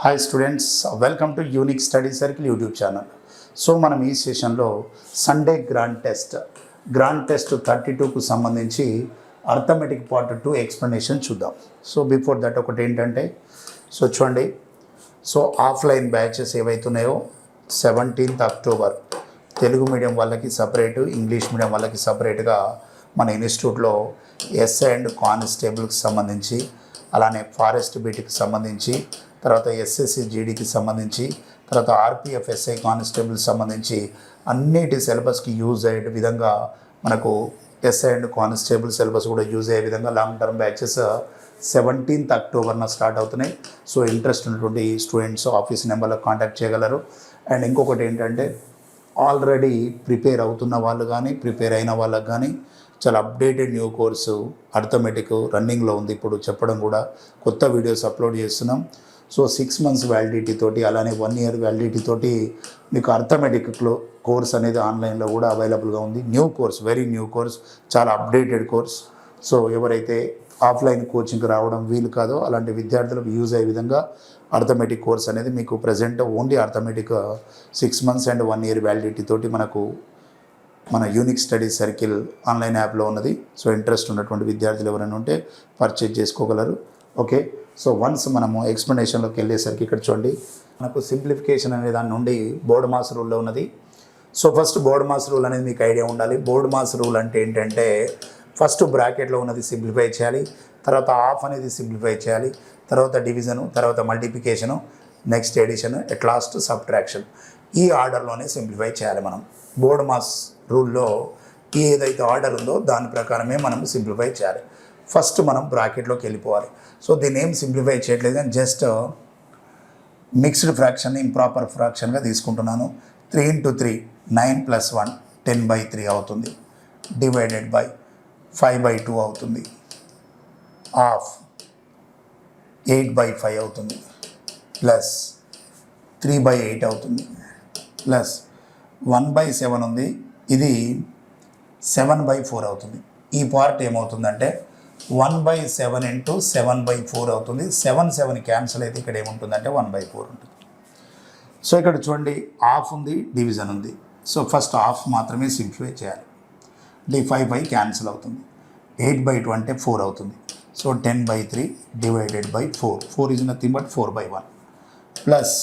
Hi students, welcome to unique study circle YouTube channel. So మనం ఈ సెషన్లో Sunday grand test 32కు సంబంధించి arithmetic part 2 explanation చూద్దాం. So before that ఒకటి ఏంటంటే, సో చూడండి, సో ఆఫ్లైన్ బ్యాచెస్ ఏవైతున్నాయో 17th అక్టోబర్ తెలుగు మీడియం వాళ్ళకి సపరేటు, ఇంగ్లీష్ మీడియం వాళ్ళకి సపరేట్గా మన ఇన్స్టిట్యూట్లో ఎస్ఐ అండ్ కానిస్టేబుల్కి సంబంధించి, అలానే ఫారెస్ట్ బీట్కి సంబంధించి, తర్వాత ఎస్ఎస్సి జీడీకి సంబంధించి, తర్వాత ఆర్పిఎఫ్ ఎస్ఐ కానిస్టేబుల్కి సంబంధించి అన్నిటి సిలబస్కి యూజ్ అయ్యే విధంగా మనకు ఎస్ఐ అండ్ కానిస్టేబుల్ సిలబస్ కూడా యూజ్ అయ్యే విధంగా లాంగ్ టర్మ్ బ్యాచెస్ 17th అక్టోబర్న స్టార్ట్ అవుతున్నాయి. సో ఇంట్రెస్ట్ ఉన్నటువంటి స్టూడెంట్స్ ఆఫీస్ నెంబర్లో కాంటాక్ట్ చేయగలరు. అండ్ ఇంకొకటి ఏంటంటే, ఆల్రెడీ ప్రిపేర్ అవుతున్న వాళ్ళు కానీ ప్రిపేర్ అయిన వాళ్ళకి కానీ చాలా అప్డేటెడ్ న్యూ కోర్సు అర్థమెటిక్ రన్నింగ్లో ఉంది. ఇప్పుడు చెప్పడం కూడా కొత్త వీడియోస్ అప్లోడ్ చేస్తున్నాం. సో 6 months వ్యాలిడిటీ తోటి, అలానే 1 year వ్యాలిడిటీ తోటి మీకు అర్థమెటిక్ కోర్స్ అనేది ఆన్లైన్లో కూడా అవైలబుల్గా ఉంది. New course, very new course, చాలా అప్డేటెడ్ కోర్స్. సో ఎవరైతే ఆఫ్లైన్ కోచింగ్కి రావడం వీలు కాదో అలాంటి విద్యార్థులకు యూజ్ అయ్యే విధంగా అర్థమెటిక్ కోర్స్ అనేది మీకు present only arithmetic 6 months and 1 year validity తోటి మనకు మన యూనిక్ స్టడీ సర్కిల్ ఆన్లైన్ యాప్లో ఉన్నది. సో ఇంట్రెస్ట్ ఉన్నటువంటి విద్యార్థులు ఎవరైనా ఉంటే పర్చేజ్ చేసుకోగలరు. ఓకే, సో వన్స్ మనము ఎక్స్ప్లెనేషన్లోకి వెళ్ళేసరికి ఇక్కడ చూడండి, మనకు సింప్లిఫికేషన్ అనే దాని నుండి బోర్డ్ మాస్ రూల్లో ఉన్నది. So first board mass rule అనేది మీకు ఐడియా ఉండాలి. బోర్డ్ మాస్ రూల్ అంటే ఏంటంటే, ఫస్ట్ బ్రాకెట్లో ఉన్నది సింప్లిఫై చేయాలి, తర్వాత హాఫ్ అనేది సింప్లిఫై చేయాలి, తర్వాత డివిజను, తర్వాత multiplication, next addition, at last subtraction. ఈ ఆర్డర్లోనే సింప్లిఫై చేయాలి మనం. బోర్డ్ మాస్ రూల్లో ఏదైతే ఆర్డర్ ఉందో దాని ప్రకారమే మనం సింప్లిఫై చేయాలి. ఫస్ట్ మనం బ్రాకెట్లోకి వెళ్ళిపోవాలి. సో దీన్ని ఏం సింప్లిఫై చేయట్లేదు, కానీ జస్ట్ మిక్స్డ్ ఫ్రాక్షన్ ఇంప్రాపర్ ఫ్రాక్షన్గా తీసుకుంటున్నాను. 3 into 3 9 + 1 10/3 అవుతుంది. డివైడెడ్ బై 5/2 అవుతుంది. హాఫ్ 8/5 అవుతుంది. ప్లస్ 3/8 అవుతుంది. ప్లస్ 1/7 ఉంది, ఇది 7/4 అవుతుంది. ఈ పార్ట్ ఏమవుతుందంటే 1/7 into 7/4 అవుతుంది. 7 క్యాన్సిల్ అయితే ఇక్కడ ఏముంటుందంటే 1/4 ఉంటుంది. సో ఇక్కడ చూడండి, హాఫ్ ఉంది, డివిజన్ ఉంది. సో ఫస్ట్ హాఫ్ మాత్రమే సింప్లిఫై చేయాలి. 5 క్యాన్సిల్ అవుతుంది. 8/2 అంటే 4 అవుతుంది. So 10/3 divided by 4. 4 is nothing but 4/1. Plus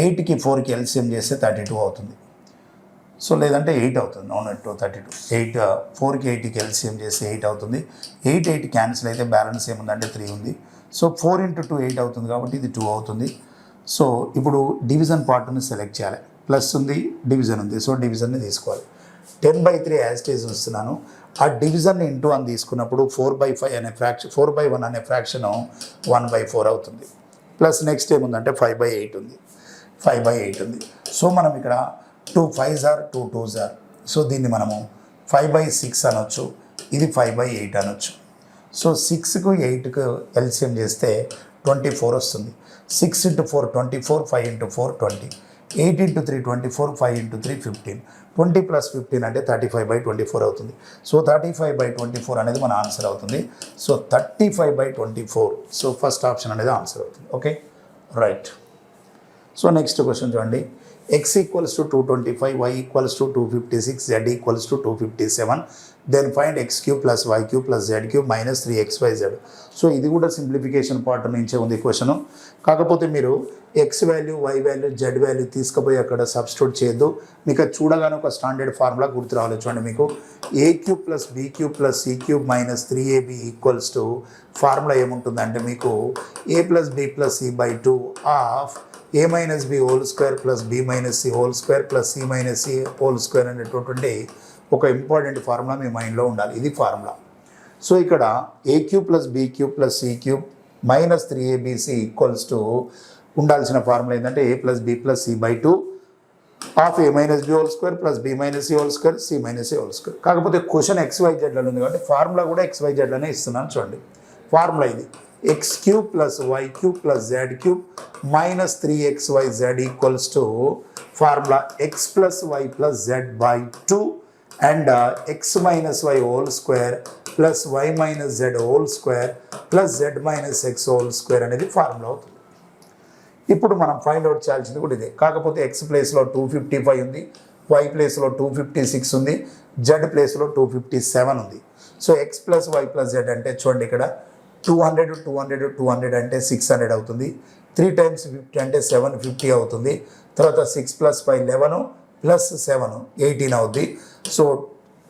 8కి 4కి ఎల్సిఎం చేస్తే 32 అవుతుంది. సో లేదంటే 8 అవుతుంది. No net 32. 8 4కి 8కి ఎల్సిఎం చేస్తే 8 అవుతుంది. 8 క్యాన్సిల్ అయితే బ్యాలెన్స్ ఏముందంటే 3 ఉంది. సో 4 into 2 8 అవుతుంది, కాబట్టి ఇది 2 అవుతుంది. సో ఇప్పుడు డివిజన్ పార్ట్ని సెలెక్ట్ చేయాలి. ప్లస్ ఉంది, డివిజన్ ఉంది. సో డివిజన్ని తీసుకోవాలి. 10/3 యాజ్ ఇట్ ఈజ్ ఇస్తున్నాను. ఆ డివిజన్ని ఇంటూ 1 తీసుకున్నప్పుడు 4/5 అనే ఫ్రాక్షన్, 4/1 అనే ఫ్రాక్షన్ 1/4 అవుతుంది. ప్లస్ నెక్స్ట్ ఏముందంటే 5/8 ఉంది. 5/8 ఉంది. సో మనం ఇక్కడ 2 5s are 2 2s are. So దీన్ని మనము 5/6 అనొచ్చు, ఇది 5/8 అనొచ్చు. సో 6కు 8కు ఎల్సిఎం చేస్తే 24 వస్తుంది. 6 into 4 24, 5 into 4 20, 8 into 3 24, 5 into 3 15, 20 + 15 అంటే 35/24 అవుతుంది. సో 35/24 అనేది మన ఆన్సర్ అవుతుంది. సో 35/24. సో ఫస్ట్ ఆప్షన్ అనేది ఆన్సర్ అవుతుంది. Okay, right. So next question చూడండి, x = 225, y = 256, z = 257. Then find x³ + y³ + z³ - 3xyz. So ఇది కూడా సింప్లిఫికేషన్ పార్ట్ నుంచే ఉంది క్వశ్చన్. కాకపోతే మీరు x value, y value, z value తీసుకుపోయి అక్కడ సబ్స్టిట్యూట్ చేయొద్దు. మీకు అది చూడగానే ఒక స్టాండర్డ్ ఫార్ములా గుర్తు రావాలి. చూడండి, మీకు a³ + b³ + c³ - 3ab = formula ఏముంటుందంటే, మీకు a + b + c/2 of a - b whole square plus b - c whole square plus c - c whole square అనేటటువంటి ఒక ఇంపార్టెంట్ ఫార్ములా మీ మైండ్లో ఉండాలి. ఇది ఫార్ములా. సో ఇక్కడ a³ + b³ + c³ - 3abc = ఉండాల్సిన formula ఏంటంటే a + b + c/2 of a - b whole square plus b - c whole square c - c whole square. కాకపోతే question XYZలో ఉంది కాబట్టి ఫార్ములా కూడా XYZలోనే ఇస్తున్నాను. చూడండి, ఫార్ములా ఇది x³ + y³ + z³ - 3xyz = formula x + y + z/2 and x - y whole square plus y - z whole square plus z - x whole square అనేది formula అవుతుంది. ఇప్పుడు మనం ఫైండ్ అవుట్ చేయాల్సింది కూడా ఇదే. కాకపోతే ఎక్స్ ప్లేస్లో 255 ఉంది, వై ప్లేస్లో 256 ఉంది, జెడ్ ప్లేస్లో 257 ఉంది. So X plus Y plus Z అంటే చూడండి ఇక్కడ 200 200 200 అంటే 600 అవుతుంది. 3 times 50 అంటే 750 అవుతుంది. తర్వాత 6 + 5 11 + 7 18 అవుద్ది. సో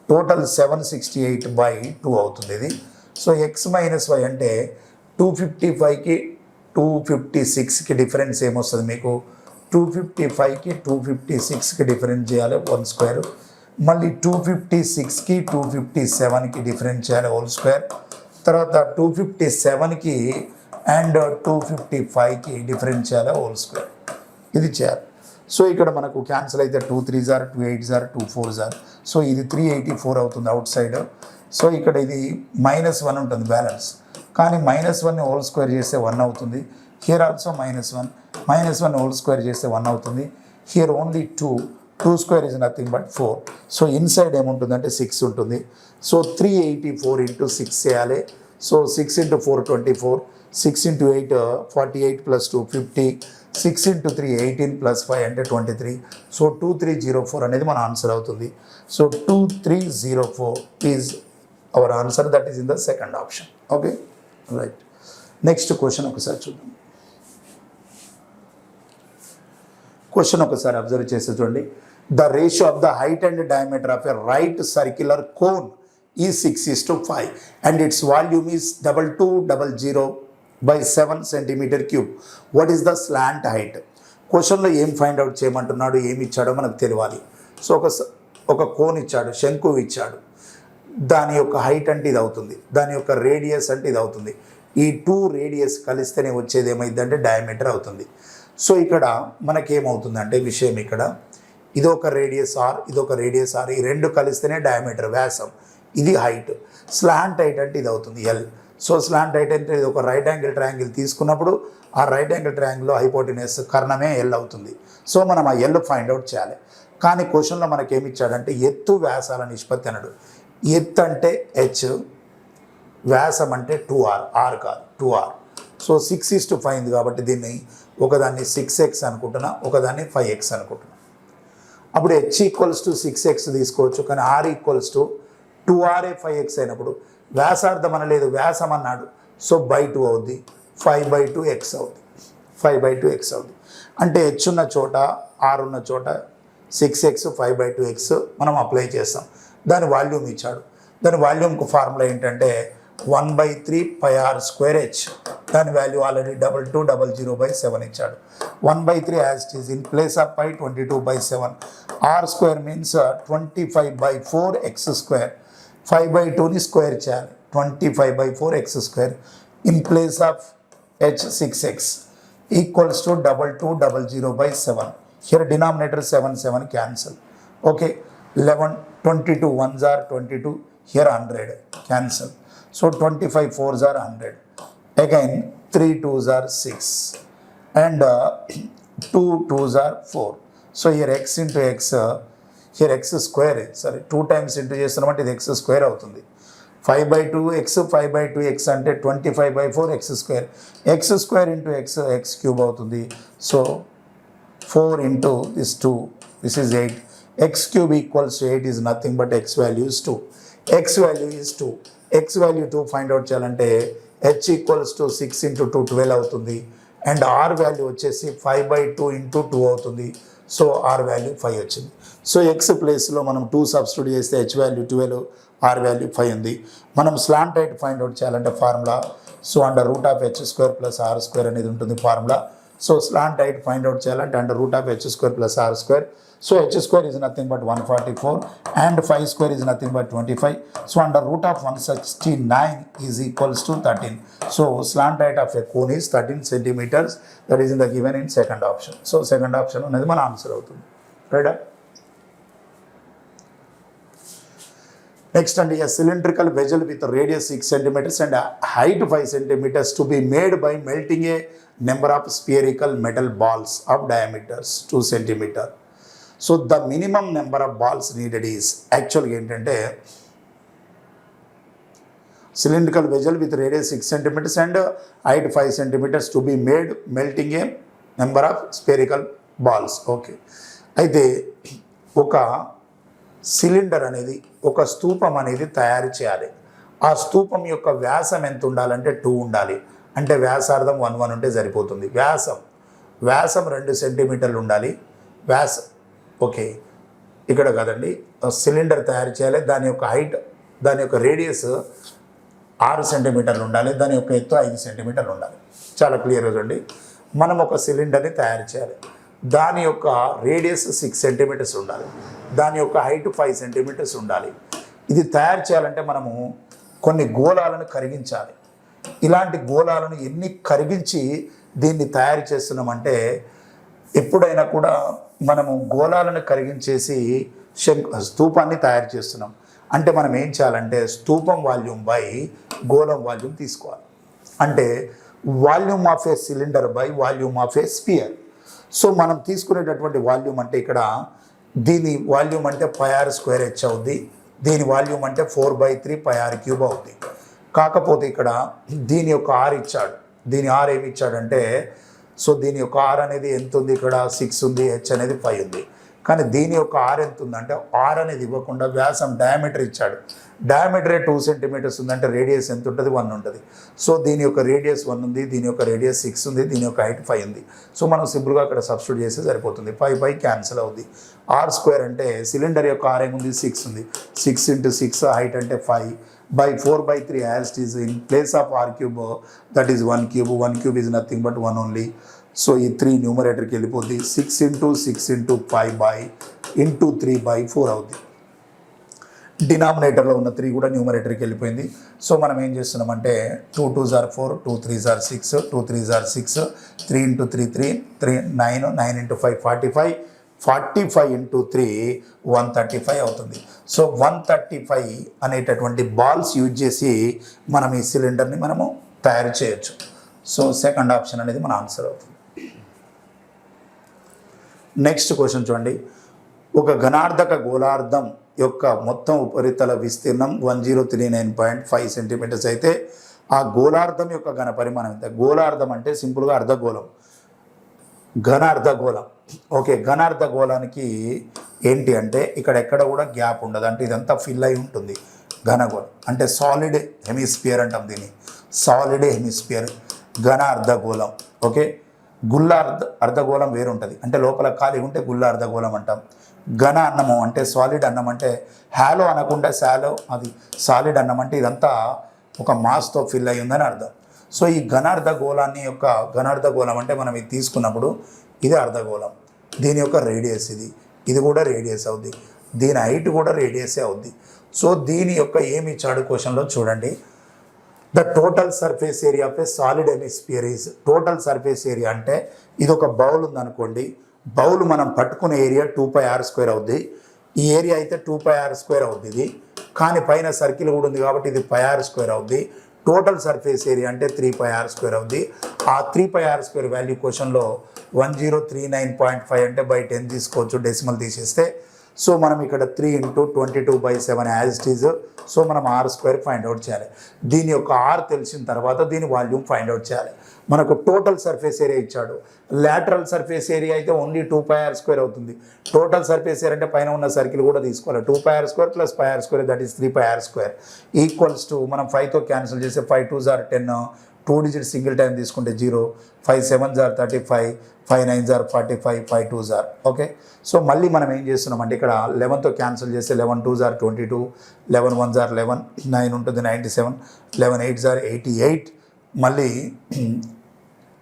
టోటల్ 768/2 అవుతుంది ఇది. సో ఎక్స్ మైనస్ వై అంటే 255కి 256కి డిఫరెన్స్ ఏమొస్తుంది మీకు? 255కి 256కి డిఫరెన్స్ చేయాలి 1 స్క్వేర్. మళ్ళీ 256కి 257కి డిఫరెన్స్ చేయాలి హోల్ స్క్వేర్. తర్వాత 257కి అండ్ 255కి డిఫరెన్స్ చేయాలి హోల్ స్క్వేర్. ఇది చేయాలి. సో ఇక్కడ మనకు క్యాన్సిల్ అయితే 2 3s are 2 8s are 2 4s are. So ఇది 384 అవుతుంది అవుట్ సైడ్. సో ఇక్కడ ఇది -1 ఉంటుంది బ్యాలెన్స్, కానీ -1ని హోల్ స్క్వేర్ చేస్తే 1 అవుతుంది. హియర్ ఆల్సో -1 హోల్ స్క్వేర్ చేస్తే 1 అవుతుంది. Here only 2 square is nothing but 4. So inside ఏముంటుందంటే 6 ఉంటుంది. సో 384 × 6 చేయాలి. సో 6 × 4 24, 6 × 8 48 + 2 50, 6 × 3 18 + 5 అంటే 23. సో 2304 అనేది మన ఆన్సర్ అవుతుంది. So 2304 is our answer, that is in the second option. Okay, right. Next question ఒకసారి చూద్దాం. క్వశ్చన్ ఒకసారి అబ్జర్వ్ చేస్తే చూడండి. The ratio of the height and diameter of a right circular cone ఈ 6:5 and it's volume is 2200/7 cm3. What is the slant height? క్వశ్చన్లో ఏం find out చేయమంటున్నాడు, ఏమి ఇచ్చాడో మనకు తెలియాలి. సో ఒక కోన్ ఇచ్చాడు, శంకువు ఇచ్చాడు. దాని యొక్క హైట్ అంటే ఇది అవుతుంది, దాని యొక్క రేడియస్ అంటే ఇది అవుతుంది. ఈ 2 రేడియస్ కలిస్తేనే వచ్చేది ఏమైందంటే డయామీటర్ అవుతుంది. సో ఇక్కడ మనకేమవుతుందంటే విషయం, ఇక్కడ ఇదొక రేడియస్ ఆర్, ఇదొక రేడియస్ ఆర్, ఈ రెండు కలిస్తేనే డయామీటర్ వ్యాసం, ఇది హైట్. స్లాంట్ హైట్ అంటే ఇది అవుతుంది ఎల్. సో స్లాంట్ హైట్ అంటే ఇది ఒక రైట్ యాంగిల్ ట్రయాంగిల్ తీసుకున్నప్పుడు ఆ రైట్ యాంగిల్ ట్రయాంగిల్లో హైపోటెన్యూస్ కర్ణమే ఎల్ అవుతుంది. సో మనం ఆ ఎల్ ఫైండ్ అవుట్ చేయాలి. కానీ క్వశ్చన్లో మనకేమి ఇచ్చాడంటే ఎత్తు వ్యాసాల నిష్పత్తి అన్నాడు. ఎత్తు అంటే హెచ్, వ్యాసం అంటే 2r, ఆర్ కాదు 2r. సో 6:5 కాబట్టి దీన్ని ఒకదాన్ని 6x అనుకుంటున్నా, ఒకదాన్ని 5x అనుకుంటున్నా. అప్పుడు h = 6x తీసుకోవచ్చు, కానీ r = 2r 5x అయినప్పుడు వ్యాసార్థం అనలేదు, వ్యాసం అన్నాడు. సో /2 అవుద్ది, 5/2x అవుద్ది, 5/2x అవుద్ది. అంటే h ఉన్న చోట r ఉన్న చోట 6x 5/2x మనం అప్లై చేస్తాం. దాని వాల్యూమ్ ఇచ్చాడు. దాని వాల్యూమ్కు ఫార్ములా ఏంటంటే 1/3 πr²h. దాని వాల్యూ ఆల్రెడీ 2200/7 ఇచ్చాడు. 1/3 as it is, in place of π 22/7. r² means 25/4x². 5/2ని స్క్వేర్ చేయాలి, 25/4x². In place of h 6x equals to 2200/7. Here denominator 7 cancel. Okay, 11 22 1s are 22, here 100 cancel. So 25 4s are 100. Again 3 2s are 6 and 2 2s are 4. So here x into x, here x square, sorry 2 times into చేస్తున్నామంటే ఇది x² అవుతుంది. 5/2x 5/2x అంటే 25/4x². x² into x³ అవుతుంది. So 4 into this 2, this is 8. x³ = 8 is nothing but x value is 2. x value is 2. x value 2 find out చేయాలంటే h = 6 into 2 12 అవుతుంది. And r value వచ్చేసి 5/2 into 2 అవుతుంది. So r value 5 వచ్చింది. So x ప్లేస్లో మనం 2 substitute చేస్తే h value 12, r value 5 ఉంది. మనం స్లాంట్ హైట్ ఫైండ్ అవుట్ చేయాలంటే ఫార్ములా, సో √h² + r² అనేది ఉంటుంది formula. So slant height find out చేయాలంటే √h² + r². So h² is nothing but 144 and 5² is nothing but 25. So √169 is equals to 13. So slant height of a cone is 13 centimeters. That is in the given in second option. So second option అనేది మన answer అవుతుంది. Right? Next, and a cylindrical vessel with a radius 6 centimeters and a height 5 centimeters to be made by melting a number of spherical metal balls of diameters 2 centimeter. So the minimum number of balls needed is actually ఏంటంటే cylindrical vessel with radius 6 centimeters and height 5 centimeters to be made melting a number of spherical balls. Okay, అయితే ఒక cylinder అనేది, ఒక స్తూపం అనేది తయారు చేయాలి. ఆ స్తూపం యొక్క వ్యాసం ఎంత ఉండాలంటే 2 ఉండాలి. అంటే వ్యాసార్థం 1 ఉంటే సరిపోతుంది. వ్యాసం 2 సెంటీమీటర్లు ఉండాలి. వ్యాసం ఓకే, ఇక్కడ కదండి, సిలిండర్ తయారు చేయాలి. దాని యొక్క హైట్, దాని యొక్క రేడియస్ 6 సెంటీమీటర్లు ఉండాలి. దాని యొక్క ఎత్తు 5 సెంటీమీటర్లు ఉండాలి. చాలా క్లియర్గా చూడండి. మనం ఒక సిలిండర్ని తయారు చేయాలి. దాని యొక్క రేడియస్ 6 సెంటీమీటర్స్ ఉండాలి. దాని యొక్క హైట్ 5 సెంటీమీటర్స్ ఉండాలి. ఇది తయారు చేయాలంటే మనము కొన్ని గోళాలను కరిగించాలి. ఇలాంటి గోళాలను ఎన్ని కరిగించి దీన్ని తయారు చేస్తున్నామంటే, ఎప్పుడైనా కూడా మనము గోళాలను కరిగించేసి స్తూపాన్ని తయారు చేస్తున్నాం అంటే మనం ఏం చేయాలంటే స్తూపం వాల్యూమ్ బై గోళం వాల్యూమ్ తీసుకోవాలి. అంటే volume of A cylinder by volume of A spear. So మనం తీసుకునేటటువంటి వాల్యూమ్ అంటే ఇక్కడ దీని వాల్యూమ్ అంటే πr²h అవుద్ది. దీని వాల్యూమ్ అంటే 4/3 πr³ అవుద్ది. కాకపోతే ఇక్కడ దీని యొక్క ఆర్ ఇచ్చాడు. దీని ఆర్ ఏమి ఇచ్చాడంటే, సో దీని యొక్క ఆర్ అనేది ఎంత ఉంది, ఇక్కడ 6 ఉంది, హెచ్ అనేది 5 ఉంది. కానీ దీని యొక్క ఆర్ ఎంత ఉందంటే, ఆర్ అనేది ఇవ్వకుండా వ్యాసం డయామీటర్ ఇచ్చాడు. డయామీటరే 2 సెంటీమీటర్స్ ఉందంటే రేడియస్ ఎంత ఉంటుంది, 1 ఉంటుంది. సో దీని యొక్క రేడియస్ 1 ఉంది, దీని యొక్క రేడియస్ 6 ఉంది, దీని యొక్క హైట్ 5 ఉంది. సో మనం సింపుల్గా అక్కడ సబ్స్టిట్యూట్ చేస్తే సరిపోతుంది. 5 క్యాన్సిల్ అవుద్ది. r² అంటే సిలిండర్ యొక్క ఆర్ ఏముంది, 6 ఉంది. 6 × 6 హైట్ అంటే 5/4/3 as it is in place of r³ that is 1³ 1³ is nothing but 1 only. So ఈ 3 న్యూమరేటర్కి వెళ్ళిపోద్ది. 6 × 6 × 5/3/4 అవుద్ది. డినామినేటర్లో ఉన్న 3 కూడా న్యూమరేటర్కి వెళ్ళిపోయింది. సో మనం ఏం చేస్తున్నామంటే 2 2s are 4, 2 3s are 6, 2 3s are 6, 3 × 3 3 9, 9 × 5 45, 45 × 3 135 అవుతుంది. సో 135 అనేటటువంటి బాల్స్ యూజ్ చేసి మనం ఈ సిలిండర్ని మనము తయారు చేయొచ్చు. సో సెకండ్ ఆప్షన్ అనేది మన ఆన్సర్ అవుతుంది. నెక్స్ట్ క్వశ్చన్ చూడండి. ఒక ఘనార్ధక గోళార్ధం యొక్క మొత్తం ఉపరితల విస్తీర్ణం 1039.5 సెంటీమీటర్స్ అయితే ఆ గోళార్ధం యొక్క ఘన పరిమాణం ఎంత? గోళార్ధం అంటే సింపుల్గా అర్ధగోళం, ఘన అర్ధగోళం. ఓకే, ఘన అర్ధగోళానికి ఏంటి అంటే ఇక్కడ ఎక్కడ కూడా గ్యాప్ ఉండదు. అంటే ఇదంతా ఫిల్ అయి ఉంటుంది. ఘనగోళం అంటే సాలిడ్ హెమిస్పియర్ అంటాం దీన్ని. సాలిడ్ హెమిస్పియర్ ఘన అర్ధగోళం. ఓకే, గుల్ల అర్ధగోళం వేరు ఉంటుంది. అంటే లోపల ఖాళీ ఉంటే గుల్ల అర్ధగోళం అంటాం. ఘన అన్నము అంటే సాలిడ్ అన్నం అంటే హ్యాలో అనకుండా శాలో, అది సాలిడ్ అన్నం అంటే ఇదంతా ఒక మాస్తో ఫిల్ అయి ఉందని అర్థం. సో ఈ ఘనార్ధగోళాన్ని యొక్క ఘనార్ధగోళం అంటే మనం ఇది తీసుకున్నప్పుడు ఇది అర్ధగోళం, దీని యొక్క రేడియస్ ఇది కూడా రేడియస్ అవుద్ది, దీని హైట్ కూడా రేడియసే అవుద్ది. సో దీని యొక్క ఏమి ఇచ్చాడు క్వశ్చన్లో చూడండి. The total surface area of a solid hemisphere is, total surface area అంటే ఇది ఒక బౌల్ ఉందనుకోండి. బౌల్ మనం పట్టుకునే ఏరియా 2πr² అవుద్ది. ఈ ఏరియా అయితే 2πr² అవుద్ది ఇది. కానీ పైన సర్కిల్ కూడా ఉంది కాబట్టి ఇది πr² అవుద్ది. టోటల్ సర్ఫేస్ ఏరియా అంటే 3πr² అవుద్ది. ఆ 3πr² వాల్యూ క్వశ్చన్లో 1039.5 అంటే బై 10 తీసుకోవచ్చు, డెసిమల్ తీసేస్తే. సో మనం ఇక్కడ 3 × 22/7 యాజ్ ఇట్ ఈజ్. సో మనం r² ఫైండ్ అవుట్ చేయాలి. దీని యొక్క r తెలిసిన తర్వాత దీని వాల్యూమ్ ఫైండ్ అవుట్ చేయాలి. మనకు టోటల్ సర్ఫేస్ ఏరియా ఇచ్చాడు. లాటరల్ సర్ఫేస్ ఏరియా అయితే ఓన్లీ 2πr² అవుతుంది. టోటల్ సర్ఫేస్ ఏరియా అంటే పైన ఉన్న సర్కిల్ కూడా తీసుకోవాలి. 2πr² + πr² that is 3πr² equals to మనం 5తో క్యాన్సిల్ చేస్తే 5 2s are 10, 2 digit single time తీసుకుంటే 0, 5 7s are 35, 5 9s are 45, 5 2s are okay. So మళ్ళీ మనం ఏం చేస్తున్నాం అంటే ఇక్కడ 11తో క్యాన్సిల్ చేస్తే 11 2s are 22, 11 1s are 11, 9 ఉంటుంది 97, 11 8s are 88, మళ్ళీ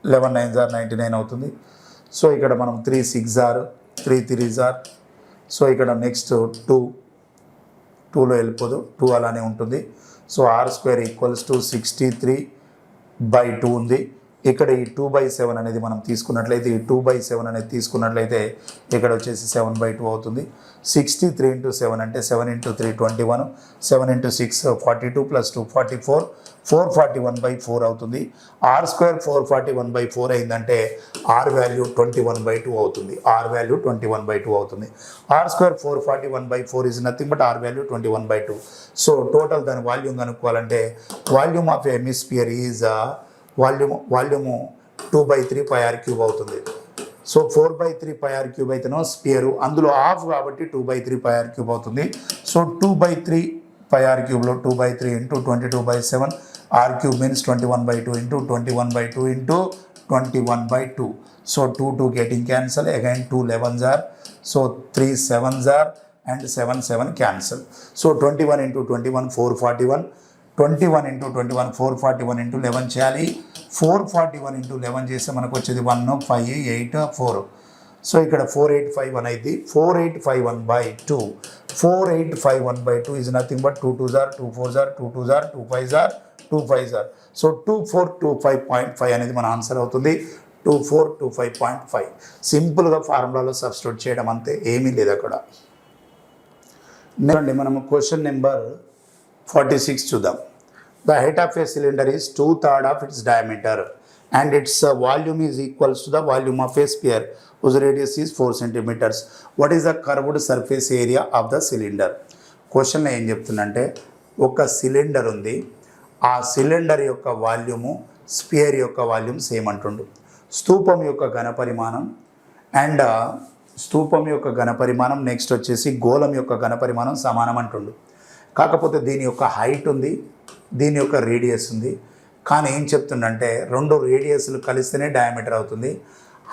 11 9s are 99 అవుతుంది. సో ఇక్కడ మనం 3 6s are 3 3s are. So ఇక్కడ నెక్స్ట్ 2లో వెళ్ళిపోదు, 2 అలానే ఉంటుంది. సో r² ఈక్వల్స్ టు 63/2 ఉంది. ఇక్కడ ఈ 2/7 అనేది మనం తీసుకున్నట్లయితే, ఈ 2/7 అనేది తీసుకున్నట్లయితే ఇక్కడ వచ్చేసి 7/2 అవుతుంది. 63 × 7 అంటే 7 × 3 21, 7 × 6 42 + 2 44, 441/4 అవుతుంది. r² 441/4 అయిందంటే r వాల్యూ 21/2 అవుతుంది. r వాల్యూ 21/2 అవుతుంది. r² 441/4 is nothing but r value 21/2. So total దాని వాల్యూమ్ కనుక్కోవాలంటే volume of hemisphere is volume 2/3 πr³ అవుతుంది. సో 4/3 పై ఆర్ క్యూబ్ అయితేనో స్పియరు, అందులో హాఫ్ కాబట్టి 2/3 పై ఆర్ క్యూబ్ అవుతుంది. సో 2/3 పై ఆర్ క్యూబ్లో 2/3 into 22/7 R cube means 21/2 into 21/2 into 21/2. So 2 getting cancel, again 2 11s are, so 3 7s are and 7 cancel. So 21 into 21 441, 21 into 21 441 into 11 చేయాలి. 441 into 11 చేస్తే మనకు వచ్చేది 1 5 8 4. So ఇక్కడ 4851 అయితే 4851/2. 4851/2 is nothing but 2 2s are 2 4s are 2 2s are 2 5s are 2 5s are. So 2425.5 అనేది మన answer అవుతుంది. 2425.5. సింపుల్గా ఫార్ములాలో సబ్స్టిట్యూట్ చేయడం అంతే, ఏమీ లేదు అక్కడ. నెక్స్ట్ మనము క్వశ్చన్ నెంబర్ 46 చూద్దాం. The height of A cylinder is 2/3 of it's diameter and it's volume is equals to the volume of A spear whose radius is 4 centimeters. What is the curved surface area of the cylinder? క్వశ్చన్లో ఏం చెప్తుందంటే, ఒక cylinder ఉంది, ఆ cylinder యొక్క volume spear యొక్క volume same అంటుండు. స్తూపం యొక్క ఘనపరిమాణం అండ్ స్తూపం యొక్క ఘనపరిమాణం నెక్స్ట్ వచ్చేసి గోళం యొక్క ఘనపరిమాణం సమానం అంటుండు. కాకపోతే దీని యొక్క హైట్ ఉంది, దీని యొక్క రేడియస్ ఉంది. కానీ ఏం చెప్తుండంటే, రెండు రేడియస్లు కలిస్తేనే డయామీటర్ అవుతుంది.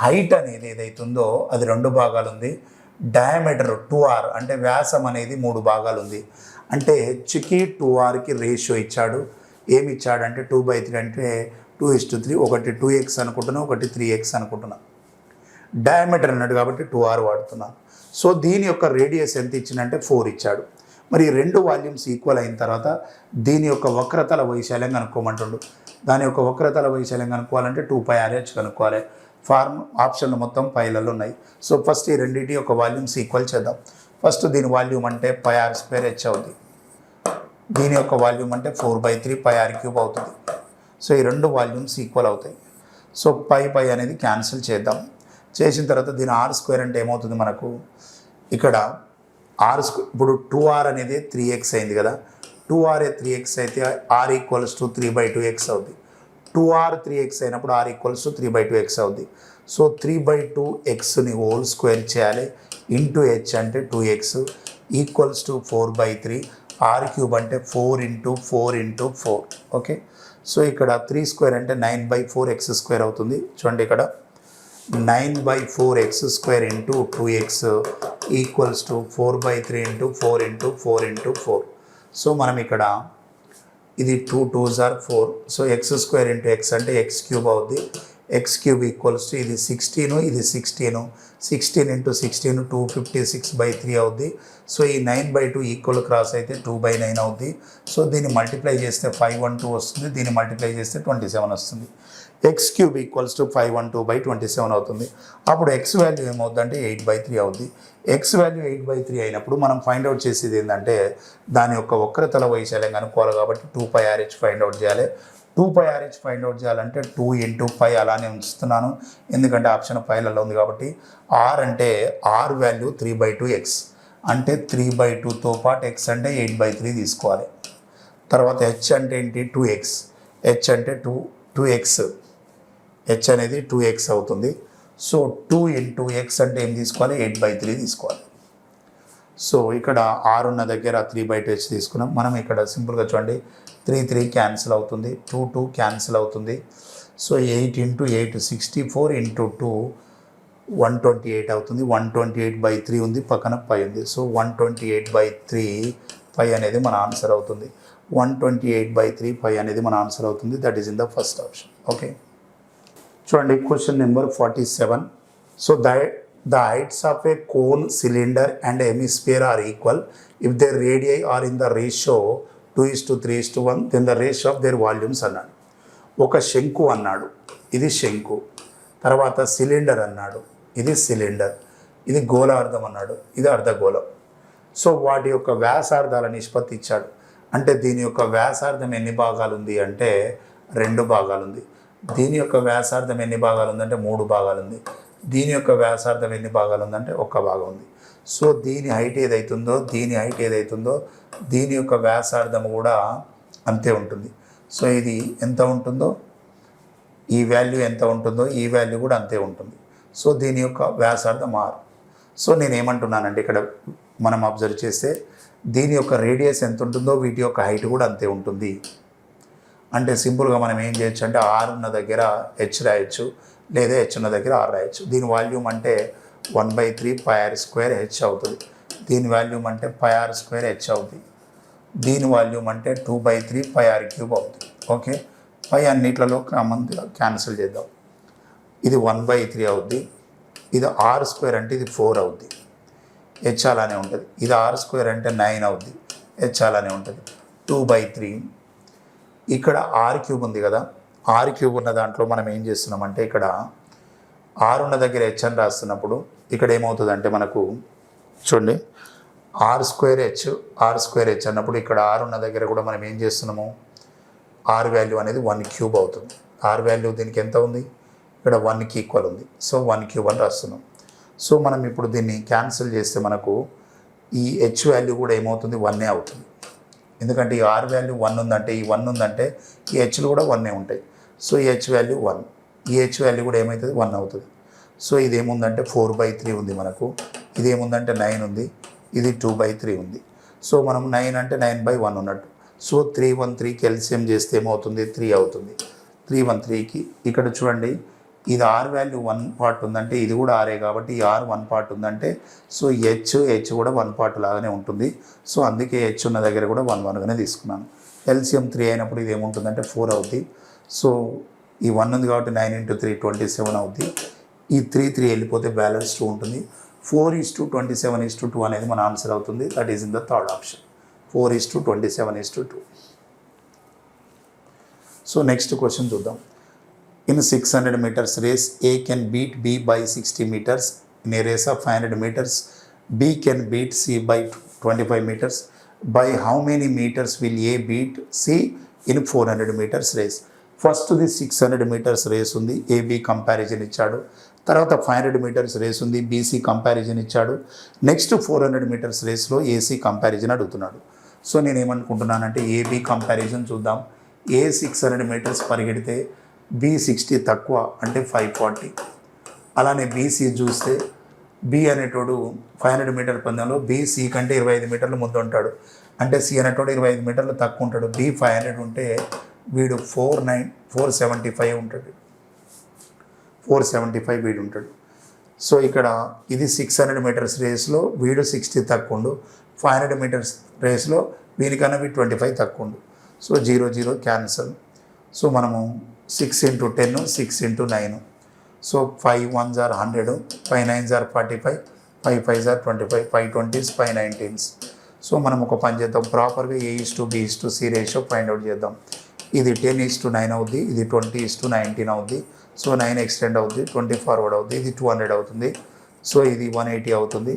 హైట్ అనేది ఏదైతుందో అది 2 భాగాలు ఉంది, డయామీటర్ 2r అంటే వ్యాసం అనేది 3 భాగాలు ఉంది. అంటే హెచ్కి 2rకి రేషియో ఇచ్చాడు. ఏమి ఇచ్చాడంటే 2/3 అంటే 2:3, ఒకటి 2x అనుకుంటున్నాం, ఒకటి 3x అనుకుంటున్నాం. డయామీటర్ అన్నాడు కాబట్టి 2r వాడుతున్నాం. సో దీని యొక్క రేడియస్ ఎంత ఇచ్చిందంటే 4 ఇచ్చాడు. మరి 2 వాల్యూమ్స్ ఈక్వల్ అయిన తర్వాత దీని యొక్క వక్రతల వైశాల్యం కనుక్కోమంటుండు. దాని యొక్క వక్రతల వైశాల్యం కనుక్కోవాలంటే 2πrh కనుక్కోవాలి. ఆప్షన్లు మొత్తం పైలలో ఉన్నాయి. సో ఫస్ట్ ఈ రెండింటి యొక్క వాల్యూమ్స్ ఈక్వల్ చేద్దాం. ఫస్ట్ దీని వాల్యూమ్ అంటే πr²h అవుతుంది, దీని యొక్క వాల్యూమ్ అంటే 4/3 πr³ అవుతుంది. సో ఈ 2 వాల్యూమ్స్ ఈక్వల్ అవుతాయి. సో పై అనేది క్యాన్సిల్ చేద్దాం. చేసిన తర్వాత దీని r² అంటే ఏమవుతుంది మనకు, ఇక్కడ r², ఇప్పుడు 2r అనేది 3x అయింది కదా, 2r 3x అయితే r = 3/2x అవుతుంది. 2r 3x అయినప్పుడు r = 3/2x అవుద్ది. సో 3/2xని హోల్ స్క్వేర్ చేయాలి, ఇంటూ h అంటే 2x ఈక్వల్స్ టు 4/3, r³ అంటే 4 × 4 × 4. ఓకే, సో ఇక్కడ 3² అంటే 9/4x² అవుతుంది. చూడండి ఇక్కడ 9/4x² into 2x equals to 4/3 × 4 × 4 × 4. So మనం ఇక్కడ ఇది 2 2s are 4. So x² × x అంటే x³ అవుద్ది. x³ ఈక్వల్స్ టు ఇది 16, ఇది 16, 16 × 16 256/3 అవుద్ది. సో ఈ 9/2 ఈక్వల్ క్రాస్ అయితే 2/9 అవుద్ది. సో దీన్ని మల్టిప్లై చేస్తే 512 వస్తుంది, దీన్ని మల్టిప్లై చేస్తే 27 వస్తుంది. x³ = 512/27 అవుతుంది. అప్పుడు x వాల్యూ ఏమవుతుందంటే 8/3 అవుద్ది. x వాల్యూ 8/3 అయినప్పుడు మనం ఫైండ్ అవుట్ చేసేది ఏంటంటే, దాని యొక్క వక్రతల వైశాల్యం కనుక్కోవాలి కాబట్టి 2πrh ఫైండ్ అవుట్ చేయాలి. 2πrh ఫైండ్ అవుట్ చేయాలంటే 2 × π అలానే ఉంచుతున్నాను, ఎందుకంటే ఆప్షన్ పైలలో ఉంది కాబట్టి. r అంటే r వాల్యూ 3/2x అంటే 3/2తో పాటు x అంటే 8/3 తీసుకోవాలి. తర్వాత h అంటే ఏంటి, 2x, h అంటే 2x, h అనేది 2x అవుతుంది. సో 2 × x అంటే ఏం తీసుకోవాలి, 8/3 తీసుకోవాలి. సో ఇక్కడ r ఉన్న దగ్గర 3/2h తీసుకున్నాం. మనం ఇక్కడ సింపుల్గా చూడండి, 3 3 క్యాన్సిల్ అవుతుంది, 2 2 క్యాన్సిల్ అవుతుంది. సో 8 × 8 64 × 2 128 అవుతుంది. 128/3 ఉంది, పక్కన π ఉంది. సో 128/3 π అనేది మన ఆన్సర్ అవుతుంది. 128/3 π అనేది మన ఆన్సర్ అవుతుంది. That is in the first option. Okay, చూడండి question number 47. So the heights of a cone, cylinder and hemisphere are equal if their radii are in the ratio 2:3:1, then the ratio of their volumes అన్నాడు. ఒక శంకు అన్నాడు, ఇది శంకు. తర్వాత cylinder అన్నాడు, ఇది సిలిండర్. ఇది గోళార్ధం అన్నాడు, ఇది అర్ధగోళం. సో వాటి యొక్క వ్యాసార్థాల నిష్పత్తి ఇచ్చాడు. అంటే దీని యొక్క వ్యాసార్థం ఎన్ని భాగాలు ఉంది అంటే 2 భాగాలు ఉంది. దీని యొక్క వ్యాసార్థం ఎన్ని భాగాలు ఉందంటే 3 భాగాలు ఉంది. దీని యొక్క వ్యాసార్థం ఎన్ని భాగాలు ఉందంటే 1 భాగం ఉంది. సో దీని హైట్ ఏదైతుందో, దీని హైట్ ఏదైతుందో, దీని యొక్క వ్యాసార్థం కూడా అంతే ఉంటుంది. సో ఇది ఎంత ఉంటుందో, ఈ వాల్యూ ఎంత ఉంటుందో, ఈ వాల్యూ కూడా అంతే ఉంటుంది. సో దీని యొక్క వ్యాసార్థం r. సో నేను ఏమంటున్నానంటే ఇక్కడ మనం అబ్జర్వ్ చేస్తే దీని యొక్క రేడియస్ ఎంత ఉంటుందో వీటి యొక్క హైట్ కూడా అంతే ఉంటుంది. అంటే సింపుల్గా మనం ఏం చేయొచ్చు అంటే ఆర్ ఉన్న దగ్గర హెచ్ రాయొచ్చు, లేదా హెచ్ ఉన్న దగ్గర ఆర్ రాయొచ్చు. దీని వాల్యూమ్ అంటే 1/3 πr² హెచ్ అవుతుంది. దీని వాల్యూమ్ అంటే πr² హెచ్ అవుతుంది. దీని వాల్యూమ్ అంటే 2/3 πr³ అవుతుంది. ఓకే, పై అన్నిట్లలో కామన్గా క్యాన్సిల్ చేద్దాం. ఇది 1/3 అవుద్ది, ఇది r² అంటే ఇది 4 అవుద్ది, హెచ్ అలానే ఉంటుంది. ఇది r² అంటే 9 అవుద్ది, హెచ్ అలానే ఉంటుంది. 2/3 ఇక్కడ r³ ఉంది కదా, r³ ఉన్న దాంట్లో మనం ఏం చేస్తున్నామంటే ఇక్కడ r ఉన్న దగ్గర హెచ్ అని రాస్తున్నప్పుడు ఇక్కడ ఏమవుతుందంటే మనకు చూడండి r² హెచ్ అన్నప్పుడు ఇక్కడ r ఉన్న దగ్గర కూడా మనం ఏం చేస్తున్నాము, r వాల్యూ అనేది 1³ అవుతుంది. r వాల్యూ దీనికి ఎంత ఉంది, ఇక్కడ 1కి ఈక్వల్ ఉంది. సో 1³ అని రాస్తున్నాం. సో మనం ఇప్పుడు దీన్ని క్యాన్సిల్ చేస్తే మనకు ఈ హెచ్ వాల్యూ కూడా ఏమవుతుంది, 1 అవుతుంది. ఎందుకంటే ఈ r వాల్యూ 1 ఉందంటే ఈ 1 ఉందంటే ఈ హెచ్లు కూడా 1 ఉంటాయి. సో ఈ హెచ్ వాల్యూ 1, ఈ హెచ్ వాల్యూ కూడా ఏమవుతుంది, 1 అవుతుంది. సో ఇది ఏముందంటే 4/3 ఉంది మనకు, ఇది ఏముందంటే 9 ఉంది, ఇది 2/3 ఉంది. సో మనం 9 అంటే 9/1 ఉన్నట్టు. సో 313కి ఎల్సిఎం చేస్తే ఏమవుతుంది, 3 అవుతుంది. 313కి ఇక్కడ చూడండి ఇది r వాల్యూ 1 పార్ట్ ఉందంటే ఇది కూడా ఆరే కాబట్టి ఈ r 1 పార్ట్ ఉందంటే సో హెచ్ కూడా 1 పార్ట్ లాగానే ఉంటుంది. సో అందుకే హెచ్ ఉన్న దగ్గర కూడా 1 తీసుకున్నాను. ఎల్సిఎం 3 అయినప్పుడు ఇది ఏముంటుందంటే 4 అవుద్ది. సో ఈ 1 ఉంది కాబట్టి 9 × 3 27 అవుద్ది. ఈ 3 వెళ్ళిపోతే బ్యాలెన్స్ 2 ఉంటుంది. 4:27:2 అనేది మన ఆన్సర్ అవుతుంది. That is in the third option, 4:27:2. So next question చూద్దాం. In 600 meters race, A can beat B by 60 meters. In a race of 500 meters, B can beat C by 25 meters. By how many meters will A beat C in 400 meters race? First the 600 meters race ఉంది, AB comparison ఇచ్చాడు. తర్వాత 500 meters race ఉంది, BC comparison ఇచ్చాడు. Next 400 meters రేస్లో AC comparison అడుగుతున్నాడు. So నేను ఏమనుకుంటున్నానంటే AB comparison చూద్దాం. A 600 meters పరిగెడితే B 60 తక్కువ అంటే 540. అలానే BC చూస్తే B అనేటోడు 500 మీటర్ పందెంలో BC కంటే 25 మీటర్లు ముందు ఉంటాడు. అంటే C అనేటోడు 25 మీటర్లు తక్కువ ఉంటాడు. B 500 ఉంటే వీడు 475 ఉంటాడు, 475 వీడు ఉంటాడు. సో ఇక్కడ ఇది 600 meters రేస్లో వీడు 60 తక్కువ ఉండు, 500 meters రేస్లో వీనికన్నా వీడు 25 తక్కువ ఉండు. So 0 0 cancel. సో మనము 6 × 10, 6 × 9. So 5 1s are 100, 5 9s are 45, 5 5s are 25, 5 20s, 5 19s. So మనం ఒక పని చేద్దాం, ప్రాపర్గా A:B:C రేషియో ఫైండ్ అవుట్ చేద్దాం. ఇది 10:9 అవుద్ది, ఇది 20:19 అవుద్ది. సో 9 ఎక్స్టెండ్ అవుద్ది, 20 ఫార్వర్డ్ అవుద్ది, ఇది 200 అవుతుంది. సో ఇది 180 అవుతుంది.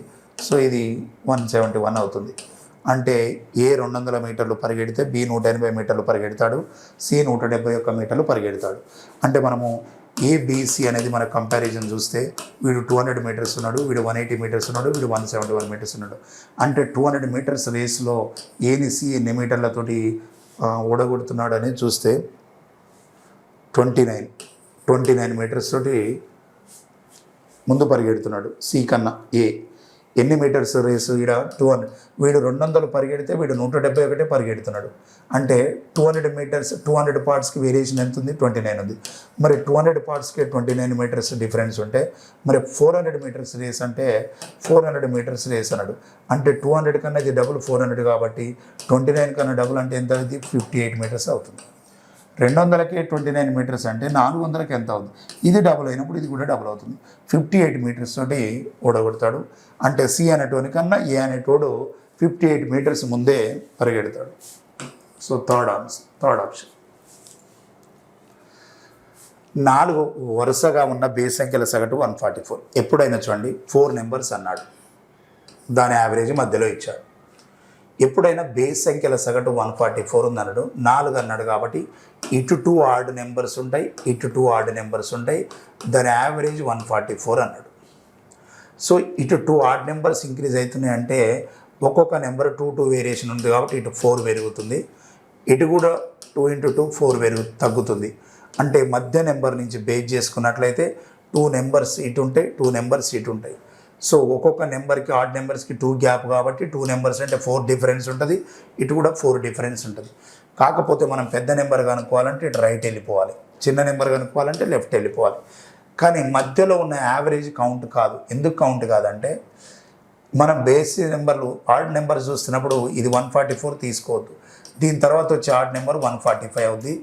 సో ఇది 171 అవుతుంది. అంటే A 200 మీటర్లు పరిగెడితే B 180 మీటర్లు పరిగెడతాడు, C 171 మీటర్లు పరిగెడతాడు. అంటే మనము ABC అనేది మన కంపారిజన్ చూస్తే వీడు 200 meters ఉన్నాడు, వీడు 180 meters ఉన్నాడు, వీడు 171 meters ఉన్నాడు. అంటే 200 meters రేస్లో Aని C ఎన్ని మీటర్లతోటి ఓడగొడుతున్నాడు అనేది చూస్తే 29 meters తోటి ముందు పరిగెడుతున్నాడు C కన్నా. A ఎన్ని మీటర్స్ రేసు ఇక్కడ 200, వీడు 200 పరిగెడితే వీడు 171 పరిగెడుతున్నాడు. అంటే 200 meters 200 partsకి వేరియేషన్ ఎంత ఉంది, 29 ఉంది. మరి 200 partsకి 29 meters డిఫరెన్స్ ఉంటే మరి 400 meters రేస్ అంటే 400 meters రేస్ అన్నాడు. అంటే 200 కన్నా ఇది డబుల్ 400 కాబట్టి 29 కన్నా డబుల్ అంటే ఎంత అవుతుంది, 58 meters అవుతుంది. 200కి 29 meters అంటే 400కి ఎంత అవుతుంది, ఇది డబుల్ అయినప్పుడు ఇది కూడా డబుల్ అవుతుంది. 58 meters తోటి ఓడగొడతాడు. అంటే C అనేటోని కన్నా A అనేటోడు 58 meters ముందే పరిగెడతాడు. So third option. 4 వరుసగా ఉన్న బేస్ సంఖ్యల సగటు 144. ఎప్పుడైనా చూడండి 4 నెంబర్స్ అన్నాడు, దాని యావరేజ్ మధ్యలో ఇచ్చాడు. ఎప్పుడైనా బేస్ సంఖ్యల సగటు 144 ఉందన్నాడు, 4 అన్నాడు కాబట్టి ఇటు 2 ఆడ్ నెంబర్స్ ఉంటాయి, ఇటు 2 ఆడ్ నెంబర్స్ ఉంటాయి, దాని యావరేజ్ 144 అన్నాడు. సో ఇటు 2 ఆడ్ నెంబర్స్ ఇంక్రీజ్ అవుతున్నాయి అంటే ఒక్కొక్క నెంబర్ 2 వేరియేషన్ ఉంది కాబట్టి ఇటు 4 పెరుగుతుంది, ఇటు కూడా 2 × 2 4 తగ్గుతుంది. అంటే మధ్య నెంబర్ నుంచి బేస్ చేసుకున్నట్లయితే 2 నెంబర్స్ ఇటు ఉంటాయి, 2 నెంబర్స్ ఇటు ఉంటాయి. సో ఒక్కొక్క నెంబర్కి ఆడ్ నెంబర్స్కి 2 గ్యాప్ కాబట్టి 2 నెంబర్స్ అంటే 4 డిఫరెన్స్ ఉంటుంది, ఇటు కూడా 4 డిఫరెన్స్ ఉంటుంది. కాకపోతే మనం పెద్ద నెంబర్ కనుక్కోవాలంటే ఇటు రైట్ వెళ్ళిపోవాలి, చిన్న నెంబర్ కనుక్కోవాలంటే లెఫ్ట్ వెళ్ళిపోవాలి. కానీ మధ్యలో ఉన్న యావరేజ్ కౌంట్ కాదు. ఎందుకు కౌంట్ కాదంటే మనం బేస్ నెంబర్లు ఆడ్ నెంబర్ చూస్తున్నప్పుడు ఇది 144 తీసుకోవద్దు, దీని తర్వాత వచ్చే ఆడ్ నెంబర్ 145 అవుద్ది,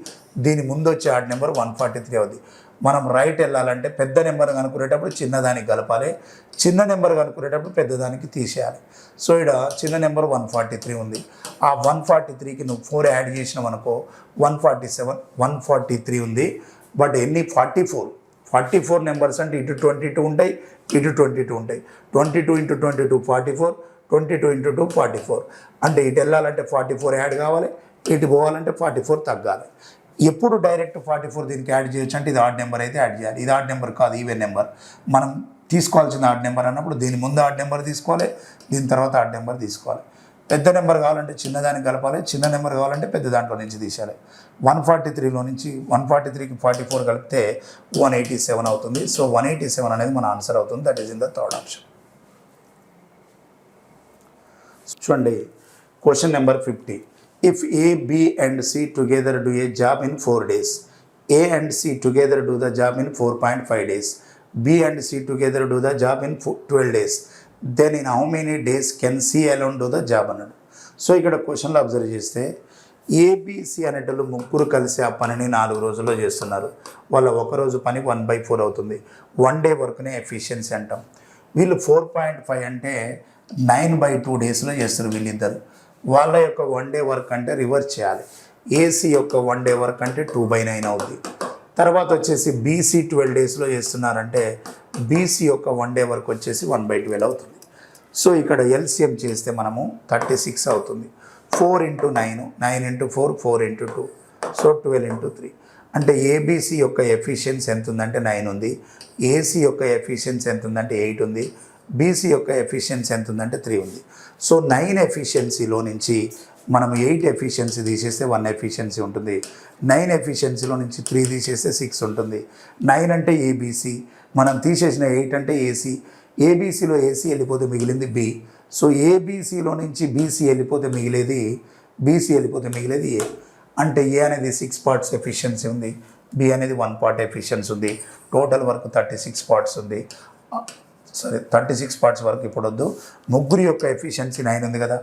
దీని ముందు వచ్చే ఆడ్ నెంబర్ 143 అవుద్ది. మనం రైట్ వెళ్ళాలంటే పెద్ద నెంబర్ కనుక్కునేటప్పుడు చిన్నదానికి కలపాలి, చిన్న నెంబర్ కనుక్కునేటప్పుడు పెద్దదానికి తీసేయాలి. సో ఇక్కడ చిన్న నెంబర్ 143 ఉంది, ఆ 143కి నువ్వు 4 యాడ్ చేసినావు అనుకో 147, 143 ఉంది. బట్ ఎన్ని 44 నెంబర్స్ అంటే ఇటు 22 ఉంటాయి, ఇటు 22 ఉంటాయి. 22 × 22 44, 22 × 2 44. అంటే ఇటు వెళ్ళాలంటే 44 యాడ్ కావాలి, ఇటు పోవాలంటే 44 తగ్గాలి. ఎప్పుడు డైరెక్ట్ 44 దీనికి యాడ్ చేయొచ్చు అంటే ఇది ఆడ్ నెంబర్ అయితే యాడ్ చేయాలి. ఇది ఆడ్ నెంబర్ కాదు, ఈవెన్ నెంబర్. మనం తీసుకోవాల్సిన ఆడ్ నెంబర్ అన్నప్పుడు దీని ముందు ఆడ్ నెంబర్ తీసుకోవాలి, దీని తర్వాత ఆడ్ నెంబర్ తీసుకోవాలి. పెద్ద నెంబర్ కావాలంటే చిన్నదానికి కలపాలి, చిన్న నెంబర్ కావాలంటే పెద్ద దాంట్లో నుంచి తీసేయాలి. 143లో నుంచి 143కి 44 కలిపితే 187 అవుతుంది. సో 187 అనేది మన ఆన్సర్ అవుతుంది. That is in the third option. చూడండి question number 50. If A, B and C together do a job in 4 days, A and C together do the job in 4.5 days, B and C together do the job in 12 days, then in how many days can C alone do the job అన్నాడు. So ఇక్కడ క్వశ్చన్లో observe చేస్తే ABC అనేటోళ్ళు ముగ్గురు కలిసి ఆ పనిని 4 రోజుల్లో చేస్తున్నారు. వాళ్ళ ఒకరోజు పని 1/4 అవుతుంది. 1 డే వర్క్నే ఎఫిషియన్సీ అంటాం. వీళ్ళు 4.5 అంటే 9/2 డేస్లో చేస్తారు వీళ్ళిద్దరు. వాళ్ళ యొక్క 1 డే వర్క్ అంటే రివర్స్ చేయాలి. ఏసీ యొక్క 1 డే వర్క్ అంటే 2/9 అవుతుంది. తర్వాత వచ్చేసి బీసీ 12 డేస్లో చేస్తున్నారంటే బీసీ యొక్క 1 డే వర్క్ వచ్చేసి 1/12 అవుతుంది. సో ఇక్కడ ఎల్సిఎం చేస్తే మనము 36 అవుతుంది. 4 × 9, 9 × 4, 4 × 2, సో 12 × 3. అంటే ఏబిసి యొక్క ఎఫిషియన్సీ ఎంత ఉందంటే 9 ఉంది, ఏసీ యొక్క ఎఫిషియన్సీ ఎంత ఉందంటే 8 ఉంది, బీసీ యొక్క ఎఫిషియన్సీ ఎంత ఉందంటే 3 ఉంది. సో 9 ఎఫిషియన్సీలో నుంచి మనం 8 ఎఫిషియన్సీ తీసేస్తే 1 ఎఫిషియన్సీ ఉంటుంది. 9 ఎఫిషియన్సీలో నుంచి 3 తీసేస్తే 6 ఉంటుంది. 9 అంటే ఏబీసీ, మనం తీసేసిన 8 అంటే ఏసీ. ఏబీసీలో ఏసీ వెళ్ళిపోతే మిగిలింది బి. సో ఏబీసీలో నుంచి బీసీ వెళ్ళిపోతే మిగిలేది ఏ. అంటే ఏ అనేది 6 పార్ట్స్ ఎఫిషియన్సీ ఉంది, బి అనేది 1 పార్ట్ ఎఫిషియన్సీ ఉంది. టోటల్ వర్క్ 36 పార్ట్స్ ఉంది. సరే 36 పార్ట్స్ వరకు ఇప్పుడు వద్దు. ముగ్గురు యొక్క ఎఫిషియన్సీ 9 ఉంది కదా,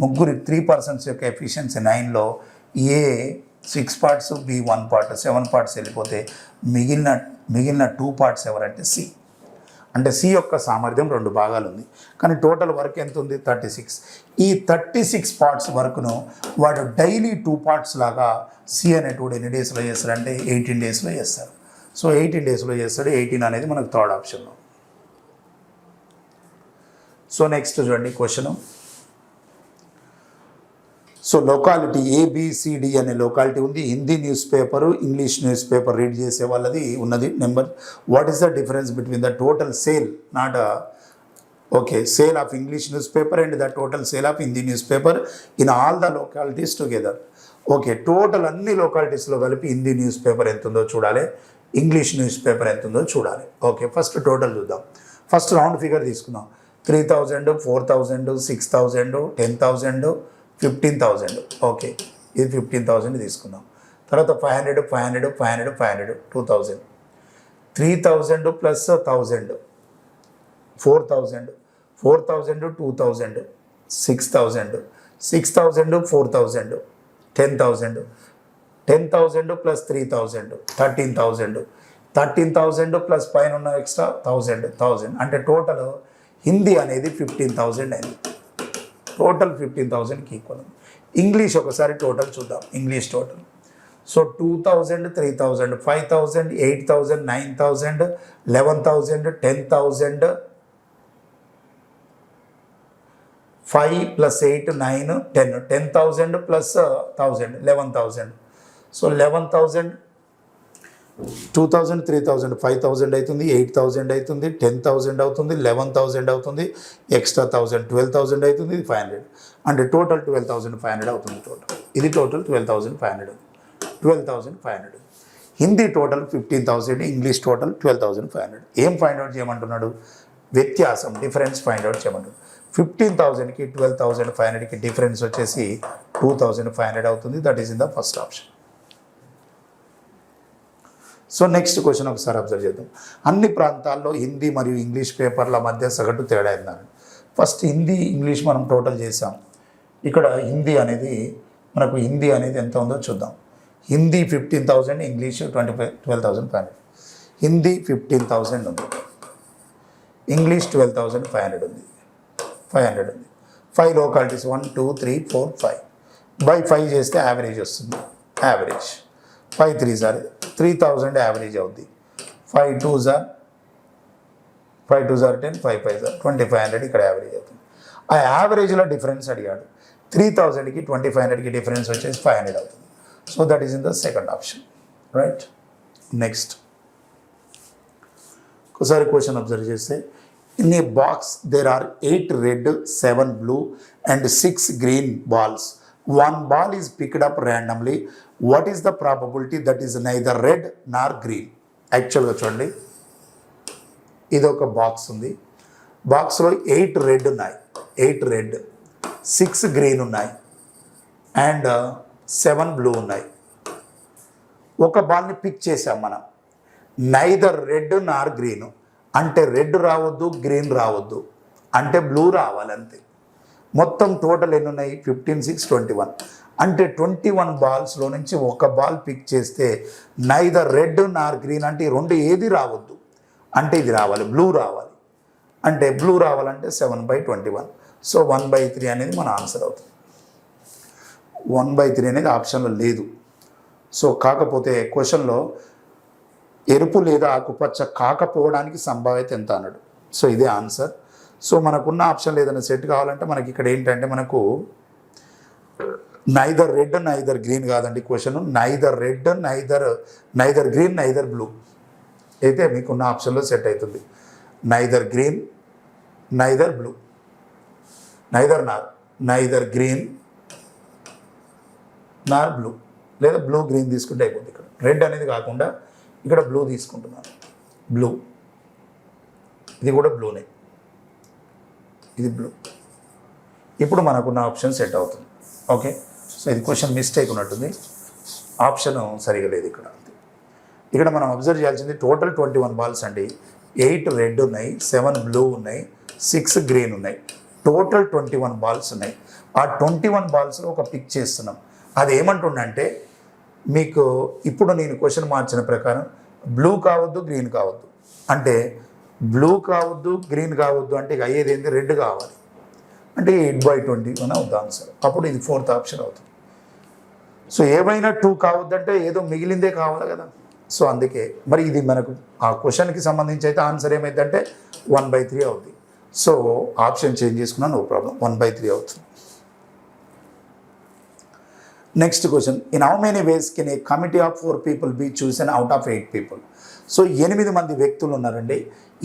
ముగ్గురు 3 పర్సన్స్ యొక్క ఎఫిషియన్సీ 9లో ఏ 6 పార్ట్స్, బి 1 పార్ట్, 7 పార్ట్స్ వెళ్ళిపోతే మిగిలిన 2 పార్ట్స్ ఎవరంటే సి. అంటే సి యొక్క సామర్థ్యం 2 భాగాలు ఉంది, కానీ టోటల్ వర్క్ ఎంత ఉంది 36. ఈ 36 పార్ట్స్ వర్క్ను వాడు డైలీ 2 పార్ట్స్ లాగా సి అనేటువంటి ఎన్ని డేస్లో చేస్తారంటే 18 డేస్లో చేస్తారు. సో 18 డేస్లో చేస్తాడు. 18 అనేది మనకు థర్డ్ ఆప్షన్లో. సో నెక్స్ట్ చూడండి క్వశ్చన్. సో లొకాలిటీ ఏబిసిడి అనే లొకాలిటీ ఉంది. Hindi news paper, English news paper read చేసే వాళ్ళది ఉన్నది number. What is the difference between the total sale, not sale of English news paper and the total sale of Hindi news paper in all the localities together. Total అన్ని లొకాలిటీస్లో కలిపి Hindi news paper ఎంత ఉందో చూడాలి, English news paper ఎంత ఉందో చూడాలి. First total చూద్దాం. First round figure తీసుకుందాం. 3,000, 4,000, 6,000, 10,000, 15,000. ఇది 15,000 తీసుకుందాం. తర్వాత 500, 500, 500, 500, 2,000. 3,000 ప్లస్ 1,000, 4,000, 4,000, 2,000, 6,000, 6,000, 4,000, 10,000, 10,000 ప్లస్ 3,000, 13,000, 13,000 ప్లస్ పైన ఉన్న ఎక్స్ట్రా 1,000. అంటే టోటల్ హిందీ అనేది 15,000 అయింది. టోటల్ 15,000కి ఈక్వల్. ఇంగ్లీష్ ఒకసారి టోటల్ చూద్దాం. English total. So 2,000, 3,000, 5,000, 8,000, 9,000, 11,000, 10,000, 5 + 8 9 10, 10,000 plus 1,000 11,000. So 11,000, 2,000, 3,000, 5,000 అవుతుంది, 8,000 అవుతుంది, 10,000 అవుతుంది, 11,000 అవుతుంది, ఎక్స్ట్రా 1,000 12,000 అవుతుంది, 500. అంటే టోటల్ 12,500 అవుతుంది. ఇది total 12,500. Hindi total 15,000, English total 12,500. ఏం ఫైండ్ అవుట్ చేయమంటున్నాడు? వ్యత్యాసం, డిఫరెన్స్ ఫైండ్ అవుట్ చేయమంటున్నాడు. 15,000కి 12,500కి డిఫరెన్స్ వచ్చేసి 2,500 అవుతుంది. That is in the first option. So next question ఒకసారి అబ్జర్వ్ చేద్దాం. అన్ని ప్రాంతాల్లో హిందీ మరియు ఇంగ్లీష్ పేపర్ల మధ్య సగటు తేడా ఏంటన్నాడు. ఫస్ట్ హిందీ ఇంగ్లీష్ మనం టోటల్ చేసాం. ఇక్కడ హిందీ అనేది ఎంత ఉందో చూద్దాం. హిందీ 15,000, ఇంగ్లీష్ 12,500. హిందీ 15,000 ఉంది, ఇంగ్లీష్ 12,500 ఉంది, 500 ఉంది. 5 లోకాలిటీస్ 1 2 3 4 5 బై 5 చేస్తే యావరేజ్ వస్తుంది. యావరేజ్ 5 3 సార్ 3,000 యావరేజ్ అవుద్ది. 5 2 సార్ 10, 5 5 సార్ 2,500 ఇక్కడ యావరేజ్ అవుతుంది. ఆ యావరేజ్లో డిఫరెన్స్ అడిగాడు. 3,000కి 2,500కి డిఫరెన్స్ వచ్చేసి 500 అవుతుంది. So that is in the second option, right. Next ఒకసారి క్వశ్చన్ అబ్జర్వ్ చేస్తే, in a box there are 8 red, 7 blue and 6 green balls. 1 ball is picked up randomly. What is the probability that is neither red nor green? యాక్చువల్గా చూడండి, ఇది ఒక box ఉంది. బాక్స్లో 8 red ఉన్నాయి, 8 red, 6 green ఉన్నాయి and 7 blue ఉన్నాయి. ఒక బాల్ని పిక్ చేసాం మనం. నైదర్ రెడ్ నార్ గ్రీన్ అంటే రెడ్ రావద్దు, గ్రీన్ రావద్దు, అంటే బ్లూ రావాలంతే. మొత్తం టోటల్ ఎన్ని ఉన్నాయి? 15 6 21. అంటే 21 బాల్స్లో నుంచి ఒక బాల్ పిక్ చేస్తే నైదర్ రెడ్ నార్ గ్రీన్ అంటే ఈ రెండు ఏది రావద్దు, అంటే ఇది రావాలి, బ్లూ రావాలి. అంటే బ్లూ రావాలంటే 7/21. సో 1/3 అనేది మన ఆన్సర్ అవుతుంది. 1/3 అనేది ఆప్షన్లో లేదు. సో కాకపోతే క్వశ్చన్లో ఎరుపు లేదా ఆకుపచ్చ కాకపోవడానికి సంభావ్యత ఎంత అన్నాడు. సో ఇదే ఆన్సర్. సో మనకున్న ఆప్షన్లు ఏదైనా సెట్ కావాలంటే మనకి ఇక్కడ ఏంటంటే మనకు నైదర్ రెడ్ నైదర్ గ్రీన్ కాదండి question. Neither red neither green neither blue అయితే మీకున్న ఆప్షన్లో సెట్ అవుతుంది. Neither green neither blue, neither green నార్ బ్లూ, లేదా బ్లూ గ్రీన్ తీసుకుంటే అయిపోతుంది. ఇక్కడ రెడ్ అనేది కాకుండా ఇక్కడ బ్లూ తీసుకుంటున్నాను. బ్లూ, ఇది కూడా బ్లూనే, ఇది బ్లూ. ఇప్పుడు మనకున్న ఆప్షన్ సెట్ అవుతుంది. ఓకే, సో ఇది క్వశ్చన్ మిస్టేక్ ఉన్నట్టుంది, ఆప్షన్ సరిగా లేదు ఇక్కడ. ఇక్కడ మనం అబ్జర్వ్ చేయాల్సింది టోటల్ 21 బాల్స్ అండి. 8 రెడ్ ఉన్నాయి, 7 బ్లూ ఉన్నాయి, 6 గ్రీన్ ఉన్నాయి. టోటల్ 21 బాల్స్ ఉన్నాయి. ఆ 21 బాల్స్లో ఒక పిక్ చేస్తున్నాం. అది ఏమంటుండంటే మీకు ఇప్పుడు నేను క్వశ్చన్ మార్చిన ప్రకారం బ్లూ కావద్దు, గ్రీన్ కావద్దు, అంటే బ్లూ కావద్దు, గ్రీన్ కావద్దు, అంటే ఇక అయ్యేది ఏంటి? రెడ్ కావాలి. అంటే 8/21 అవుతుంది ఆన్సర్. అప్పుడు ఇది 4th ఆప్షన్ అవుతుంది. సో ఏమైనా 2 కావద్దంటే ఏదో మిగిలిందే కావాలి కదా. సో అందుకే మరి ఇది మనకు ఆ క్వశ్చన్కి సంబంధించి అయితే ఆన్సర్ ఏమైందంటే 1/3 అవుతుంది. సో ఆప్షన్ చేంజ్ చేసుకున్నా నో ప్రాబ్లం, 1/3 అవుతుంది. Next question, in how many ways can a committee of 4 people be chosen out of 8 people? So 8 మంది వ్యక్తులు ఉన్నారండి.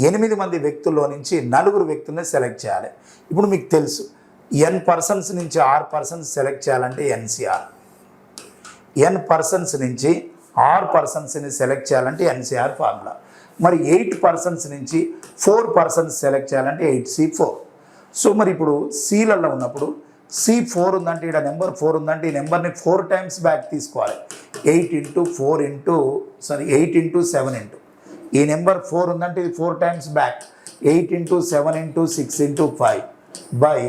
8 మంది వ్యక్తుల్లో నుంచి 4 వ్యక్తుల్ని సెలెక్ట్ చేయాలి. ఇప్పుడు మీకు తెలుసు n పర్సన్స్ నుంచి R పర్సన్స్ సెలెక్ట్ చేయాలంటే NCR, n పర్సన్స్ నుంచి R పర్సన్స్ని సెలెక్ట్ చేయాలంటే NCR ఫార్ములా. మరి 8 పర్సన్స్ నుంచి 4 పర్సన్స్ సెలెక్ట్ చేయాలంటే 8C4. సో మరి ఇప్పుడు Cలలో ఉన్నప్పుడు C4 ఉందంటే ఇక్కడ నెంబర్ 4 ఉందంటే ఈ నెంబర్ని 4 times బ్యాక్ తీసుకోవాలి. 8 into 7 ఈ నెంబర్ 4 ఉందంటే ఇది 4 times back. 8 into 7 into 6 into 5 by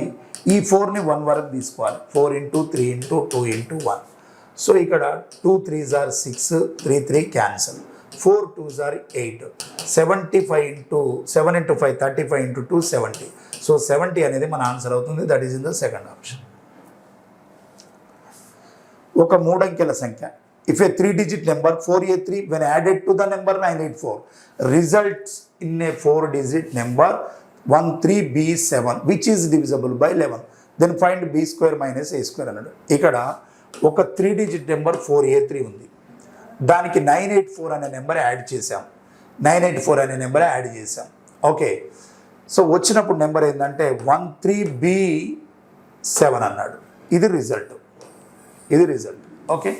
ఈ 4ని 1 వరకు తీసుకోవాలి. 4 into 3 into 2 into 1. సో ఇక్కడ 2 3s are 6, 3 3 cancel, 4 2s are 8, 75 into 7 into 5 35 into 2 70. So 70 అనేది మన ఆన్సర్ అవుతుంది. That is in the second option. ఒక 3 అంకెల సంఖ్య, if A 3-digit number 483 when added to the number 984 results in a 4-digit number 13B7 which is divisible by 11, then find B² minus A² అన్నాడు. ఇక్కడ ఒక 3-digit number 483 ఉంది, దానికి 984 అనే number add చేసాం. 984 అనే నెంబర్ యాడ్ చేసాం. ఓకే, సో వచ్చినప్పుడు నెంబర్ ఏంటంటే 13B7 అన్నాడు. ఇది రిజల్ట్. ఓకే,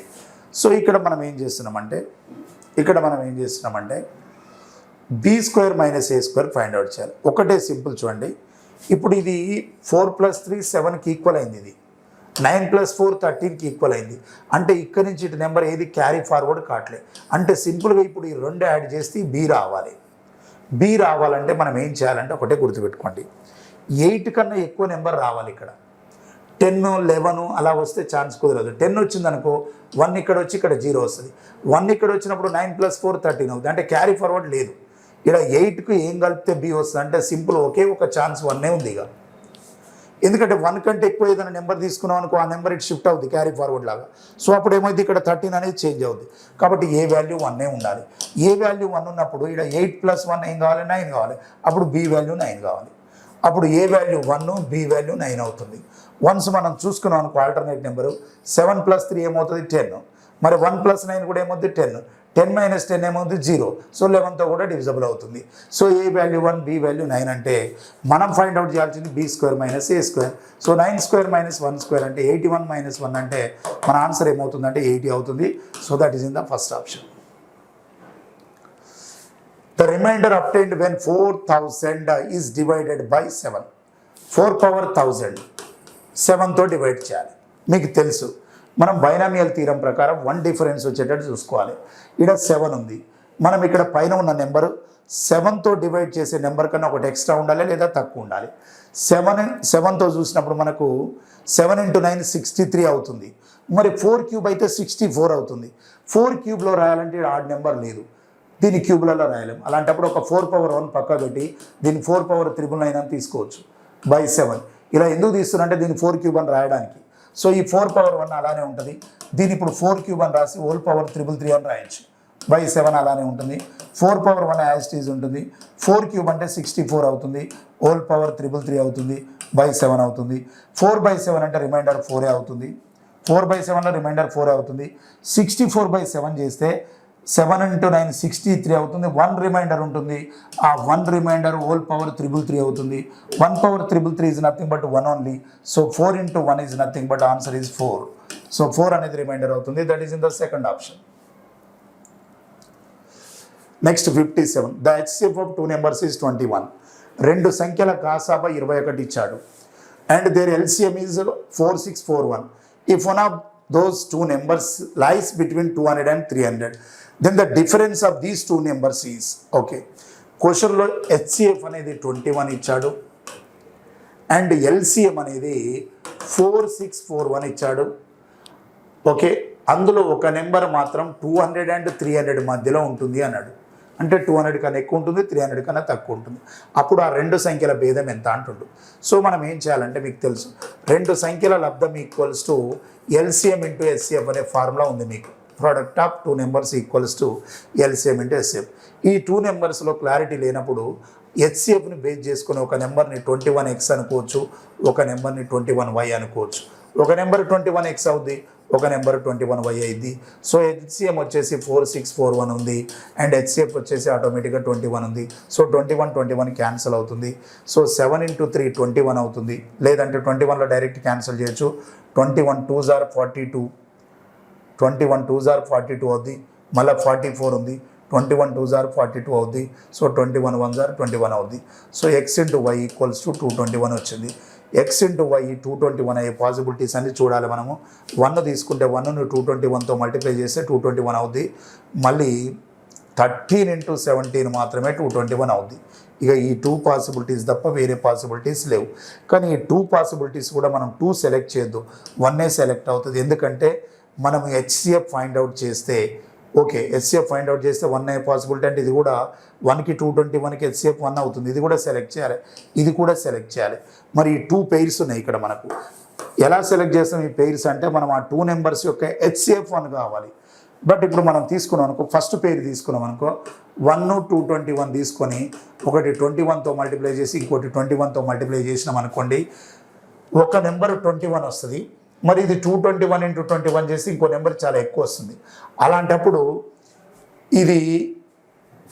సో ఇక్కడ మనం ఏం చేస్తున్నామంటే ఇక్కడ మనం ఏం చేస్తున్నామంటే B square minus A square find out చేయాలి. ఒకటే సింపుల్ చూడండి. ఇప్పుడు ఇది 4 + 3 7కి ఈక్వల్ అయింది. ఇది 9 + 4 13కి ఈక్వల్ అయింది. అంటే ఇక్కడ నుంచి ఇటు నెంబర్ ఏది క్యారీ ఫార్వర్డ్ కావట్లే. అంటే సింపుల్గా ఇప్పుడు ఈ రెండు యాడ్ చేస్తే బీ రావాలి. బీ రావాలంటే మనం ఏం చేయాలంటే ఒకటే గుర్తుపెట్టుకోండి, 8 కన్నా ఎక్కువ నెంబర్ రావాలి. ఇక్కడ 10 11 అలా వస్తే ఛాన్స్ కుదరదు. 10 వచ్చిందనుకో 1 ఇక్కడ వచ్చి ఇక్కడ 0 వస్తుంది. 1 ఇక్కడ వచ్చినప్పుడు 9 + 4 13 అవుతుంది. అంటే క్యారీ ఫార్వర్డ్ లేదు. ఇక్కడ 8కు ఏం కలిపితే బి వస్తుంది అంటే సింపుల్ ఒకే ఒక ఛాన్స్ 1 ఉంది. ఇక ఎందుకంటే 1 కంటే ఎక్కువ ఏదైనా నెంబర్ తీసుకున్నాం అనుకో ఆ నెంబర్ ఇటు షిఫ్ట్ అవుతుంది క్యారీ ఫార్వర్డ్ లాగా. సో అప్పుడు ఏమైంది ఇక్కడ 13 అనేది చేంజ్ అవుతుంది. కాబట్టి ఏ వాల్యూ 1 ఉండాలి. ఏ వాల్యూ 1 ఉన్నప్పుడు ఇక్కడ 8 + 1 ఏం కావాలి 9 కావాలి. అప్పుడు బి వాల్యూ 9 కావాలి. అప్పుడు ఏ వాల్యూ 1 బి వాల్యూ 9 అవుతుంది. వన్స్ మనం చూసుకున్నాం అనుకో ఆల్టర్నేట్ నెంబరు 7 + 3 ఏమవుతుంది 10. మరి 1 + 9 కూడా ఏమవుతుంది 10. 10 - 10 ఏమవుతుంది 0. సో 11తో కూడా డివిజబుల్ అవుతుంది. So A value 1 B value 9 అంటే మనం ఫైండ్ అవుట్ చేయాల్సింది B square minus A square. So 9 square minus 1 square అంటే 81 - 1 అంటే మన ఆన్సర్ ఏమవుతుందంటే 80 అవుతుంది. So that is in the first option. The remainder obtained when 4000 is divided by 7. 4 power 1000 7తో divide చేయాలి. మీకు తెలుసు మనం బైనామియల్ థీరం ప్రకారం 1 డిఫరెన్స్ వచ్చేటట్టు చూసుకోవాలి. ఇక్కడ 7 ఉంది. మనం ఇక్కడ పైన ఉన్న నెంబరు 7తో డివైడ్ చేసే నెంబర్ కన్నా ఒకటి ఎక్స్ట్రా ఉండాలి లేదా తక్కువ ఉండాలి. 7తో చూసినప్పుడు మనకు 7 × 9 63 అవుతుంది. మరి 4 క్యూబ్ అయితే 64 అవుతుంది. 4 క్యూబ్లో రాయాలంటే ఆడ్ నెంబర్ లేదు, దీన్ని క్యూబ్లలో రాయలేం. అలాంటప్పుడు ఒక 4 పవర్ 1 పక్క పెట్టి దీన్ని 4 పవర్ 999 అని తీసుకోవచ్చు బై 7. ఇలా ఎందుకు తీస్తున్నారంటే దీన్ని 4 క్యూబ్ అని రాయడానికి. సో ఈ 4 పవర్ 1 అలానే ఉంటుంది. దీన్ని ఇప్పుడు 4 క్యూబ్ అని రాసి హోల్ పవర్ 333 అని రాయొచ్చు. బై 7 అలానే ఉంటుంది. 4 పవర్ 1 యాజ్ ఇట్ ఈజ్ ఉంటుంది. 4 క్యూబ్ అంటే 64 అవుతుంది. హోల్ పవర్ 333 అవుతుంది. బై 7 అవుతుంది. 4/7 అంటే రిమైండర్ 4 అవుతుంది. 4/7లో రిమైండర్ 4 అవుతుంది. 64/7 చేస్తే 7 × 9 63 అవుతుంది. 1 రిమైండర్ ఉంటుంది. ఆ 1 రిమైండర్ హోల్ పవర్ 333 అవుతుంది. 1 power 333 is nothing but 1 only. So 4 × 1 is nothing but answer is 4. So 4 అనేది రిమైండర్ అవుతుంది. That is in the second option. Next 57. The HCF of 2 numbers is 21. 2 సంఖ్యల కాసాబా 21 ఇచ్చాడు. And there LCM is 4641. If one of those 2 numbers lies between 200 and 300, then the difference of these 2 numbers is okay. క్వశ్చన్లో HCF అనేది 21 ఇచ్చాడు and LCM అనేది 4641 ఇచ్చాడు. Okay, అందులో ఒక number మాత్రం 200 and 300 మధ్యలో ఉంటుంది అన్నాడు. అంటే 200 కన్నా ఎక్కువ ఉంటుంది, 300 కన్నా తక్కువ ఉంటుంది. అప్పుడు ఆ 2 సంఖ్యల భేదం ఎంత అంటుండు. సో మనం ఏం చేయాలంటే మీకు తెలుసు 2 సంఖ్యల లబ్ధం equals to LCM into HCF అనే ఫార్ములా ఉంది మీకు. Product of 2 numbers equals to LCM into HCF. ఈ 2 నెంబర్స్లో క్లారిటీ లేనప్పుడు హెచ్సిఎఫ్ని బేస్ చేసుకుని ఒక నెంబర్ని 21x అనుకోవచ్చు, ఒక నెంబర్ని 21y అనుకోవచ్చు. ఒక నెంబర్ 21x అవుద్ది, ఒక నెంబర్ 21y అయింది. సో హెచ్సిఎం వచ్చేసి 4641 ఉంది అండ్ హెచ్సిఎఫ్ వచ్చేసి ఆటోమేటిక్గా 21 ఉంది. సో 21 క్యాన్సిల్ అవుతుంది. సో 7 × 3 21 అవుతుంది. లేదంటే 21లో డైరెక్ట్ క్యాన్సిల్ చేయొచ్చు. 21 2s are 42, 21 2s are 42 అవుద్ది. మళ్ళీ 44 ఉంది. 21 2s are 42 అవుద్ది. సో 21 1s are 21 అవుద్ది. So x × y equals to 221 వచ్చింది. x × y 221 అయ్యే పాసిబిలిటీస్ అన్ని చూడాలి మనము. 1 తీసుకుంటే 1ను 221తో మల్టిప్లై చేస్తే 221 అవుద్ది. మళ్ళీ 13 × 17 మాత్రమే 221 అవుద్ది. ఇక ఈ 2 పాసిబిలిటీస్ తప్ప వేరే పాసిబిలిటీస్ లేవు. కానీ ఈ 2 పాసిబిలిటీస్ కూడా మనం 2 సెలెక్ట్ చేయొద్దు, 1 సెలెక్ట్ అవుతుంది. ఎందుకంటే మనం హెచ్సిఎఫ్ ఫైండ్ అవుట్ చేస్తే ఓకే, హెచ్సిఎఫ్ ఫైండ్ అవుట్ చేస్తే 1 అయ్యే పాసిబిలిటీ అంటే ఇది కూడా 1కి 221కి హెచ్సిఎఫ్ 1 అవుతుంది. ఇది కూడా సెలెక్ట్ చేయాలి, ఇది కూడా సెలెక్ట్ చేయాలి. మరి ఈ 2 పెయిర్స్ ఉన్నాయి ఇక్కడ మనకు. ఎలా సెలెక్ట్ చేస్తాం ఈ పెయిర్స్ అంటే మనం ఆ 2 నెంబర్స్ యొక్క హెచ్సిఎఫ్ 1 కావాలి. బట్ ఇప్పుడు మనం తీసుకున్నాం అనుకో, ఫస్ట్ పేరు తీసుకున్నాం అనుకో 1 221 తీసుకొని ఒకటి 21తో మల్టిప్లై చేసి ఇంకోటి 21తో మల్టిప్లై చేసినాం అనుకోండి, ఒక నెంబర్ 21 వస్తుంది. మరి ఇది 221 × 21 చేసి ఇంకో నెంబర్ చాలా ఎక్కువ వస్తుంది. అలాంటప్పుడు ఇది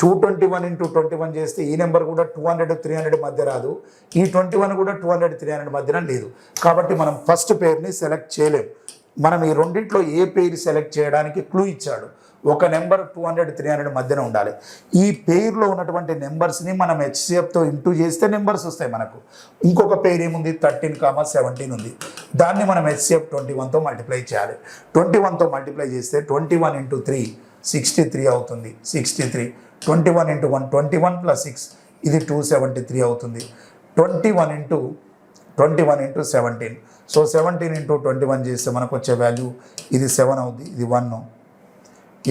221 × 21 చేస్తే ఈ నెంబర్ కూడా 200 300 మధ్య రాదు, ఈ 21 కూడా 200 300 మధ్యన లేదు. కాబట్టి మనం ఫస్ట్ పేరుని సెలెక్ట్ చేయలేం. మనం ఈ రెండింటిలో ఏ పేరు సెలెక్ట్ చేయడానికి క్లూ ఇచ్చాడు. ఒక నెంబర్ 200 300 మధ్యన ఉండాలి. ఈ పెయిర్లో ఉన్నటువంటి నెంబర్స్ని మనం హెచ్సిఎఫ్తో ఇంటూ చేస్తే నెంబర్స్ వస్తాయి మనకు. ఇంకొక పెయిర్ ఏముంది 13, 17 ఉంది. దాన్ని మనం హెచ్సిఎఫ్ 21తో మల్టిప్లై చేయాలి. 21తో మల్టిప్లై చేస్తే 21 × 3 63 అవుతుంది. 63 21 × 1 21 + 6 ఇది 273 అవుతుంది. 21 × 17. సో 17 × 21 చేస్తే మనకు వచ్చే వాల్యూ ఇది 7 అవుద్ది, ఇది 1,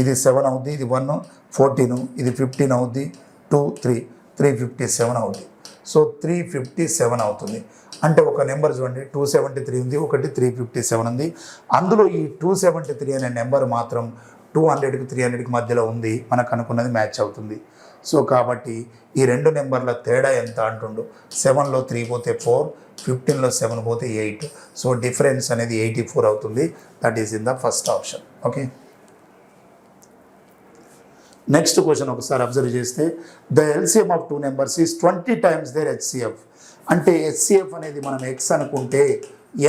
ఇది 7 అవుద్ది, ఇది 1, 14, ఇది 15 అవుద్ది, 2 3 357 అవుద్ది. సో 357 అవుతుంది. అంటే ఒక నెంబర్ చూడండి 273 ఉంది, ఒకటి 357 ఉంది. అందులో ఈ 273 అనే నెంబర్ మాత్రం 200కి 300కి మధ్యలో ఉంది. మనకు అనుకున్నది మ్యాచ్ అవుతుంది. సో కాబట్టి ఈ రెండు నెంబర్ల తేడా ఎంత అంటుండు. 7లో 3 పోతే 4, 15లో 7 పోతే 8. సో డిఫరెన్స్ అనేది 84 అవుతుంది. That is in the first option. Okay, next question ఒకసారి అబ్జర్వ్ చేస్తే the LCM of 2 numbers is 20 times there HCF. అంటే హెచ్సిఎఫ్ అనేది మనం ఎక్స్ అనుకుంటే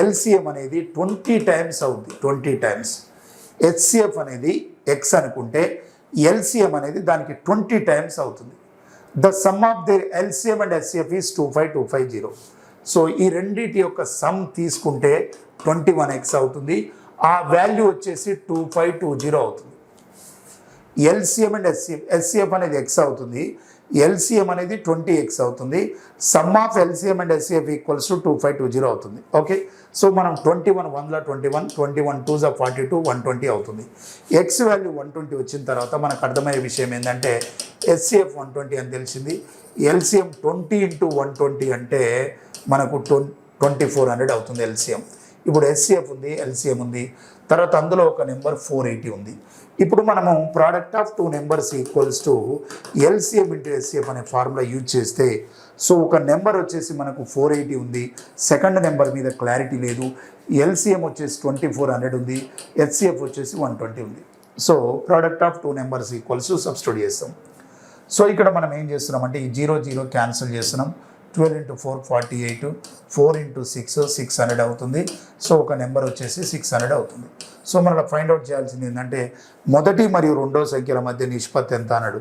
ఎల్సిఎం అనేది 20 టైమ్స్ అవుద్ది. 20 టైమ్స్ హెచ్సిఎఫ్ అనేది ఎక్స్ అనుకుంటే ఎల్సిఎం అనేది దానికి 20 టైమ్స్ అవుతుంది. The sum of their LCM and HCF is 25250. So ఈ రెండింటి యొక్క సమ్ తీసుకుంటే 21x అవుతుంది. ఆ వాల్యూ వచ్చేసి 2520 అవుతుంది. ఎల్సిఎం అండ్ హెచ్సిఎఫ్ అనేది ఎక్స్ అవుతుంది, ఎల్సిఎం అనేది 20x అవుతుంది. Some of LCM and HCF equals to 2520 అవుతుంది. ఓకే, సో మనం 21 1ల 21, 21 2 42, 120 అవుతుంది. ఎక్స్ వాల్యూ 120 వచ్చిన తర్వాత మనకు అర్థమయ్యే విషయం ఏంటంటే హెచ్సిఎఫ్ 120 అని తెలిసింది. ఎల్సిఎం 20 × 120 అంటే మనకు 2400 అవుతుంది ఎల్సిఎం. ఇప్పుడు హెచ్సిఎఫ్ ఉంది, ఎల్సిఎం ఉంది, తర్వాత అందులో ఒక నెంబర్ 480 ఉంది. ఇప్పుడు మనము product of 2 numbers equals to LCM × HCF అనే ఫార్ములా యూజ్ చేస్తే సో ఒక నెంబర్ వచ్చేసి మనకు 480 ఉంది, సెకండ్ నెంబర్ మీద క్లారిటీ లేదు. ఎల్సిఎం వచ్చేసి 2400 ఉంది, హెచ్సిఎఫ్ వచ్చేసి 120 ఉంది. So product of 2 numbers equals substitute చేస్తాం. సో ఇక్కడ మనం ఏం చేస్తున్నాం అంటే ఈ 0 0 క్యాన్సిల్ చేస్తున్నాం. 12 × 4 48, 4 × 6 600 అవుతుంది. సో ఒక నెంబర్ వచ్చేసి 600 అవుతుంది. సో మనం ఫైండ్ అవుట్ చేయాల్సింది ఏంటంటే మొదటి మరియు రెండో సంఖ్యల మధ్య నిష్పత్తి ఎంత అన్నాడు.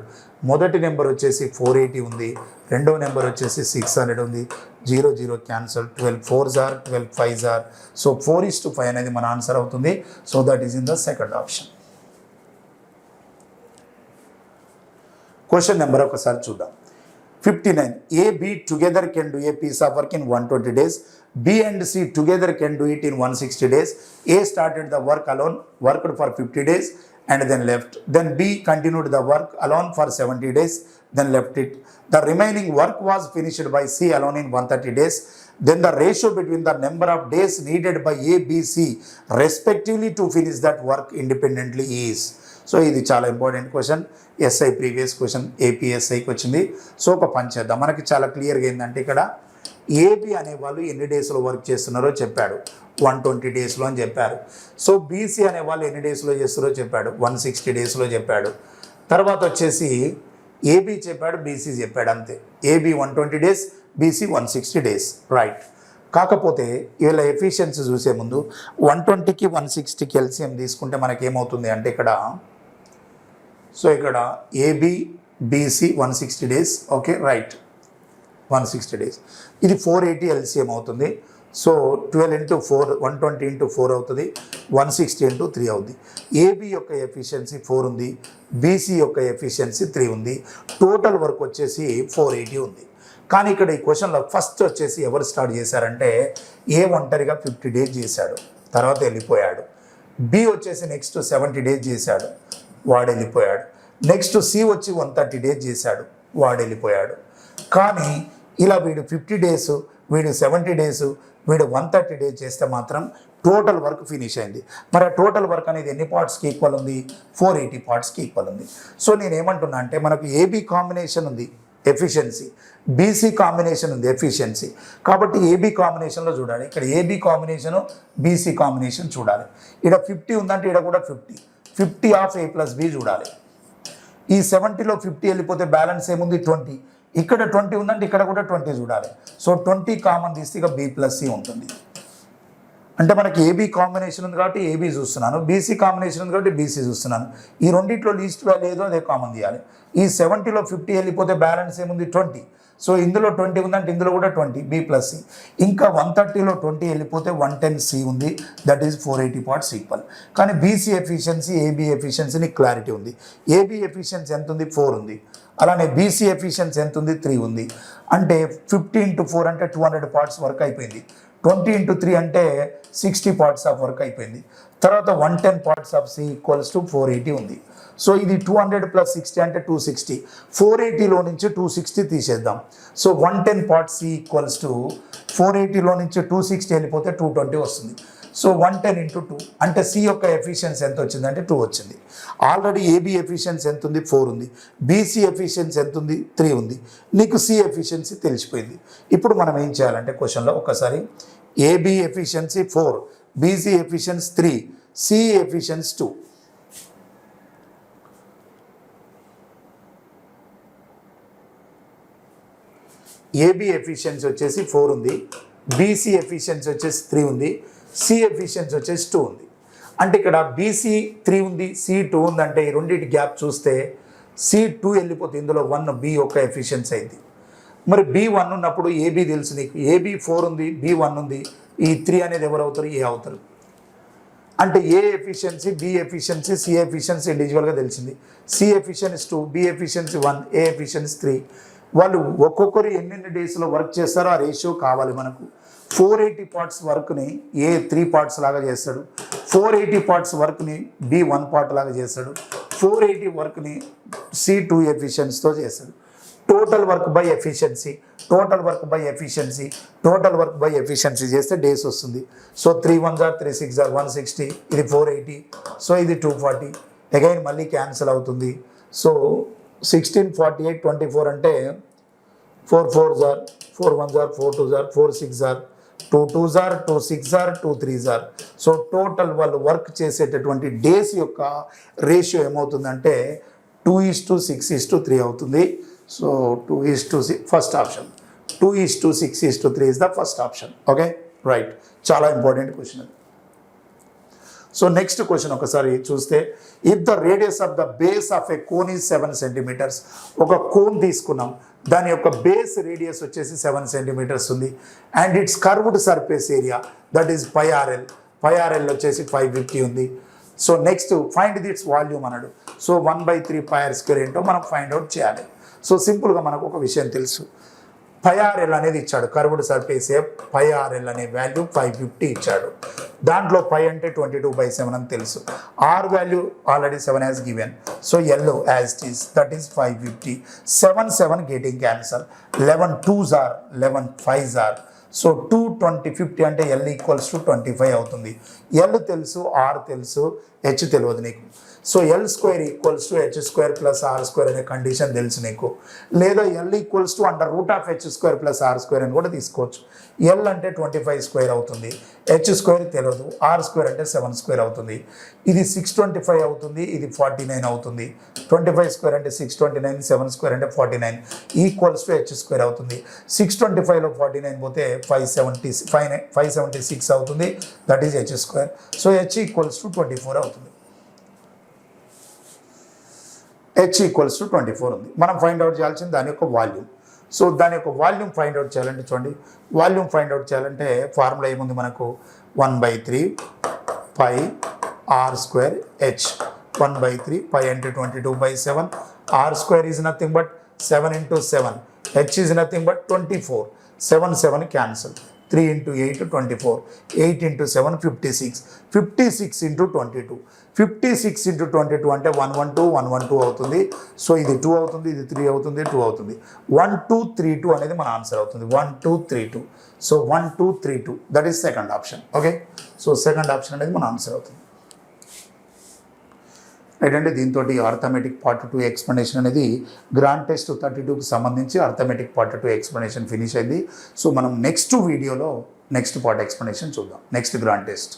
మొదటి నెంబర్ వచ్చేసి 480 ఉంది, రెండో నెంబర్ వచ్చేసి 600 ఉంది. 0 0 cancel. 12 4s are 12 5s are. So 4:5 అనేది మన ఆన్సర్ అవుతుంది. So that is in the second option. Question number ఒకసారి చూద్దాం. 59. A, B together can do a piece of work in 120 days. B and C together can do it in 160 days. A started the work alone, worked for 50 days and then left. Then B continued the work alone for 70 days, then left it. The remaining work was finished by C alone in 130 days. Then the ratio between the number of days needed by A, B, C respectively to finish that work independently is. So ఇది చాలా important question. SI previous question ఏపీఎస్ఐకి వచ్చింది. So ఒక పని చేద్దాం. మనకి చాలా క్లియర్గా ఏంటంటే ఇక్కడ ఏబి అనేవాళ్ళు ఎన్ని డేస్లో వర్క్ చేస్తున్నారో చెప్పాడు, 120 డేస్లో అని చెప్పారు. సో బీసీ అనేవాళ్ళు ఎన్ని డేస్లో చేస్తారో చెప్పాడు, 160 డేస్లో చెప్పాడు. తర్వాత వచ్చేసి ఏబి చెప్పాడు, బీసీ చెప్పాడు, అంతే. AB 120 days, BC 160 days, right. కాకపోతే వీళ్ళ ఎఫిషియన్సీ చూసే ముందు 120కి 160కి ఎల్సిఎం తీసుకుంటే మనకేమవుతుంది అంటే ఇక్కడ సో ఇక్కడ AB BC 160 days, okay right, 160 days. ఇది 480 ఎల్సిఎం అవుతుంది. సో 12 × 4 120 × 4 అవుతుంది, 160 × 3 అవుతుంది. ఏబి యొక్క ఎఫిషియన్సీ 4 ఉంది, బీసీ యొక్క ఎఫిషియన్సీ 3 ఉంది, టోటల్ వర్క్ వచ్చేసి 480 ఉంది. కానీ ఇక్కడ ఈ క్వశ్చన్లో ఫస్ట్ వచ్చేసి ఎవరు స్టార్ట్ చేశారంటే ఏ ఒంటరిగా 50 డేస్ చేశాడు, తర్వాత వెళ్ళిపోయాడు. బి వచ్చేసి నెక్స్ట్ 70 డేస్ చేశాడు, వాడు వెళ్ళిపోయాడు. నెక్స్ట్ సి వచ్చి 130 డేస్ చేశాడు, వాడు వెళ్ళిపోయాడు. కానీ ఇలా వీడు 50 డేస్, వీడు 70 డేస్, వీడు 130 డేస్ చేస్తే మాత్రం టోటల్ వర్క్ ఫినిష్ అయింది. మరి ఆ టోటల్ వర్క్ అనేది ఎన్ని పార్ట్స్కి ఈక్వల్ ఉంది, 480 పార్ట్స్కి ఈక్వల్ ఉంది. సో నేను ఏమంటున్నా అంటే మనకు ఏబి కాంబినేషన్ ఉంది ఎఫిషియన్సీ, బీసీ కాంబినేషన్ ఉంది ఎఫిషియన్సీ. కాబట్టి ఏబీ కాంబినేషన్లో చూడాలి. ఇక్కడ ఏబీ కాంబినేషను బీసీ కాంబినేషన్ చూడాలి. ఇక్కడ 50 ఉందంటే ఇక్కడ కూడా 50 ఆఫ్ A + B చూడాలి. ఈ 70లో 50 వెళ్ళిపోతే బ్యాలెన్స్ ఏముంది 20. ఇక్కడ 20 ఉందంటే ఇక్కడ కూడా 20 చూడాలి. సో 20 కామన్ తీస్తే ఇక B + C ఉంటుంది. అంటే మనకి ఏబీ కాంబినేషన్ ఉంది కాబట్టి ఏబీ చూస్తున్నాను, బీసీ కాంబినేషన్ ఉంది కాబట్టి బీసీ చూస్తున్నాను. ఈ రెండిట్లో లీస్ట్ వాల్యూ ఏదో అదే కామన్ తీయాలి. ఈ 70లో 50 వెళ్ళిపోతే బ్యాలెన్స్ ఏముంది 20. సో ఇందులో 20 ఉందంటే ఇందులో కూడా 20 బి ప్లస్ సి. ఇంకా 130లో 20 వెళ్ళిపోతే 110 సి ఉంది, దట్ ఈస్ 480 పార్ట్స్ ఈక్వల్. కానీ బీసీ ఎఫిషియన్సీ ఏబీ ఎఫిషియన్సీని క్లారిటీ ఉంది. ఏబీ ఎఫిషియన్సీ ఎంత ఉంది 4 ఉంది, అలానే బీసీ ఎఫిషియన్సీ ఎంత ఉంది 3 ఉంది. అంటే 50 × 4 అంటే 200 పార్ట్స్ వర్క్ అయిపోయింది. 20 × 3 అంటే 60 పార్ట్స్ ఆఫ్ వర్క్ అయిపోయింది. తర్వాత 110 parts of C equals to 480 ఉంది. సో ఇది 200 + 60 అంటే 260. 480లో నుంచి 260 తీసేద్దాం. So 110 parts C equals to 480లో నుంచి 260 వెళ్ళిపోతే 220 వస్తుంది. సో 110 × 2 అంటే సి యొక్క ఎఫిషియన్సీ ఎంత వచ్చింది అంటే 2 వచ్చింది. ఆల్రెడీ ఏబీ ఎఫిషియన్సీ ఎంత ఉంది 4 ఉంది, బీసీ ఎఫిషియన్సీ ఎంత ఉంది 3 ఉంది. నీకు సి ఎఫిషియన్సీ తెలిసిపోయింది. ఇప్పుడు మనం ఏం చేయాలంటే క్వశ్చన్లో ఒకసారి AB efficiency 4, BC efficiency 3, C efficiency 2. AB efficiency వచ్చేసి 4 ఉంది, బీసీ ఎఫిషియన్సీ వచ్చేసి 3 ఉంది, సి ఎఫిషియన్సీ వచ్చేసి 2 ఉంది. అంటే ఇక్కడ బీసీ 3 ఉంది, సి 2 ఉంది. అంటే ఈ రెండింటి గ్యాప్ చూస్తే సి 2 వెళ్ళిపోతే ఇందులో 1 బి యొక్క ఎఫిషియన్సీ అయింది. మరి బి 1 ఉన్నప్పుడు ఏబీ తెలుసు నీకు, ఏబీ 4 ఉంది, బి 1 ఉంది, ఈ 3 అనేది ఎవరు అవుతారు ఏ అవుతారు. అంటే A efficiency, B efficiency, C efficiency ఇండివిజువల్గా తెలిసింది. C efficiency 2, B efficiency 1, A efficiency 3. వాళ్ళు ఒక్కొక్కరు ఎన్నెన్ని డేస్లో వర్క్ చేస్తారో ఆ రేషియో కావాలి మనకు. 480 పార్ట్స్ వర్క్ని ఏ 3 పార్ట్స్ లాగా చేస్తాడు, 480 పార్ట్స్ వర్క్ని బి 1 పార్ట్ లాగా చేస్తాడు, 480 వర్క్ని సి 2 ఎఫిషియన్సీతో చేస్తాడు. Total work by efficiency, total work by efficiency, total work by efficiency చేస్తే డేస్ వస్తుంది. సో 3 1 जार 3 6 जार 160, ఇది 480, సో ఇది 240. అగైన్ మళ్ళీ క్యాన్సిల్ అవుతుంది. సో 16 48 24 అంటే 4 4 जार 4 1 जार 4 2 जार 4 6 जार 2 2 जार 2 6 जार 2 3 जार. సో టోటల్ వాళ్ళు వర్క్ చేసేటటువంటి డేస్ యొక్క రేషియో ఏమవుతుందంటే 2:6:3 అవుతుంది. So 2:6, first option 2:6:3 is the first option. Okay right, చాలా ఇంపార్టెంట్ క్వశ్చన్ అది. సో నెక్స్ట్ క్వశ్చన్ ఒకసారి చూస్తే, if the radius of the base of a cone is 7 centimetres. ఒక కోన్ తీసుకున్నాం, దాని యొక్క బేస్ రేడియస్ వచ్చేసి 7 సెంటీమీటర్స్ ఉంది. And its curved surface area that is πRL. πRL వచ్చేసి 550 ఉంది. So next find its volume అన్నాడు. సో 1/3 πr² ఏంటో మనం ఫైండ్ అవుట్ చేయాలి. సో సింపుల్గా మనకు ఒక విషయం తెలుసు, πRL అనేది ఇచ్చాడు, కర్వ్డ్ సర్ఫేస్ πRL అనే వాల్యూ 550 ఇచ్చాడు. దాంట్లో π అంటే 22/7 అని తెలుసు. R value already 7 has given. So yellow as it is, that is 550. 7 7 getting cancel, 11 2s are 11 5s are. So 2 20 50 అంటే L ఈక్వల్స్ టు 25 అవుతుంది. L తెలుసు, ఆర్ తెలుసు, హెచ్ తెలియదు నీకు. So L² equals to h² + r² అనే condition తెలుసు నీకు. లేదా L equals to √h² + r² అని కూడా తీసుకోవచ్చు. L అంటే 25² అవుతుంది, h² తెలియదు, r² అంటే 7² అవుతుంది. ఇది 625 అవుతుంది, ఇది 49 అవుతుంది. 25² అంటే 629, 7² అంటే 49, ఈక్వల్స్ టు h² అవుతుంది. 625లో 49 పోతే 576 అవుతుంది, that is h². So h equals to 24 అవుతుంది. h ఈక్వల్స్ టు 24 ఉంది. మనం ఫైండ్ అవుట్ చేయాల్సింది దాని యొక్క వాల్యూమ్. సో దాని యొక్క వాల్యూమ్ ఫైండ్ అవుట్ చేయాలంటే చూడండి, వాల్యూమ్ ఫైండ్ అవుట్ చేయాలంటే ఫార్ములా ఏముంది మనకు, 1/3 πr² h. 1/3 π అంటే 22/7, r² is nothing but 7 × 7, h is nothing but 24. 7 7 cancel, 3 × 8 24, 8 × 7 56, 56 × 22, 56 × 22 అంటే 112 112 అవుతుంది. సో ఇది 2 అవుతుంది, ఇది 3 అవుతుంది, 2 అవుతుంది. 1232 అనేది మన ఆన్సర్ అవుతుంది. 1232. So 1232 that is second option. Okay, so second option అనేది మన ఆన్సర్ అవుతుంది. రైట్ అండి, దీంతో అర్థమెటిక్ పార్ట్ 2 ఎక్స్ప్లెనేషన్ అనేది గ్రాండ్ టెస్ట్ 32కి సంబంధించి అర్థమెటిక్ పార్ట్ 2 ఎక్స్ప్లెనేషన్ ఫినిష్ అయింది. సో మనం నెక్స్ట్ వీడియోలో నెక్స్ట్ పార్ట్ ఎక్స్ప్లెనేషన్ చూద్దాం, నెక్స్ట్ గ్రాండ్ టెస్ట్.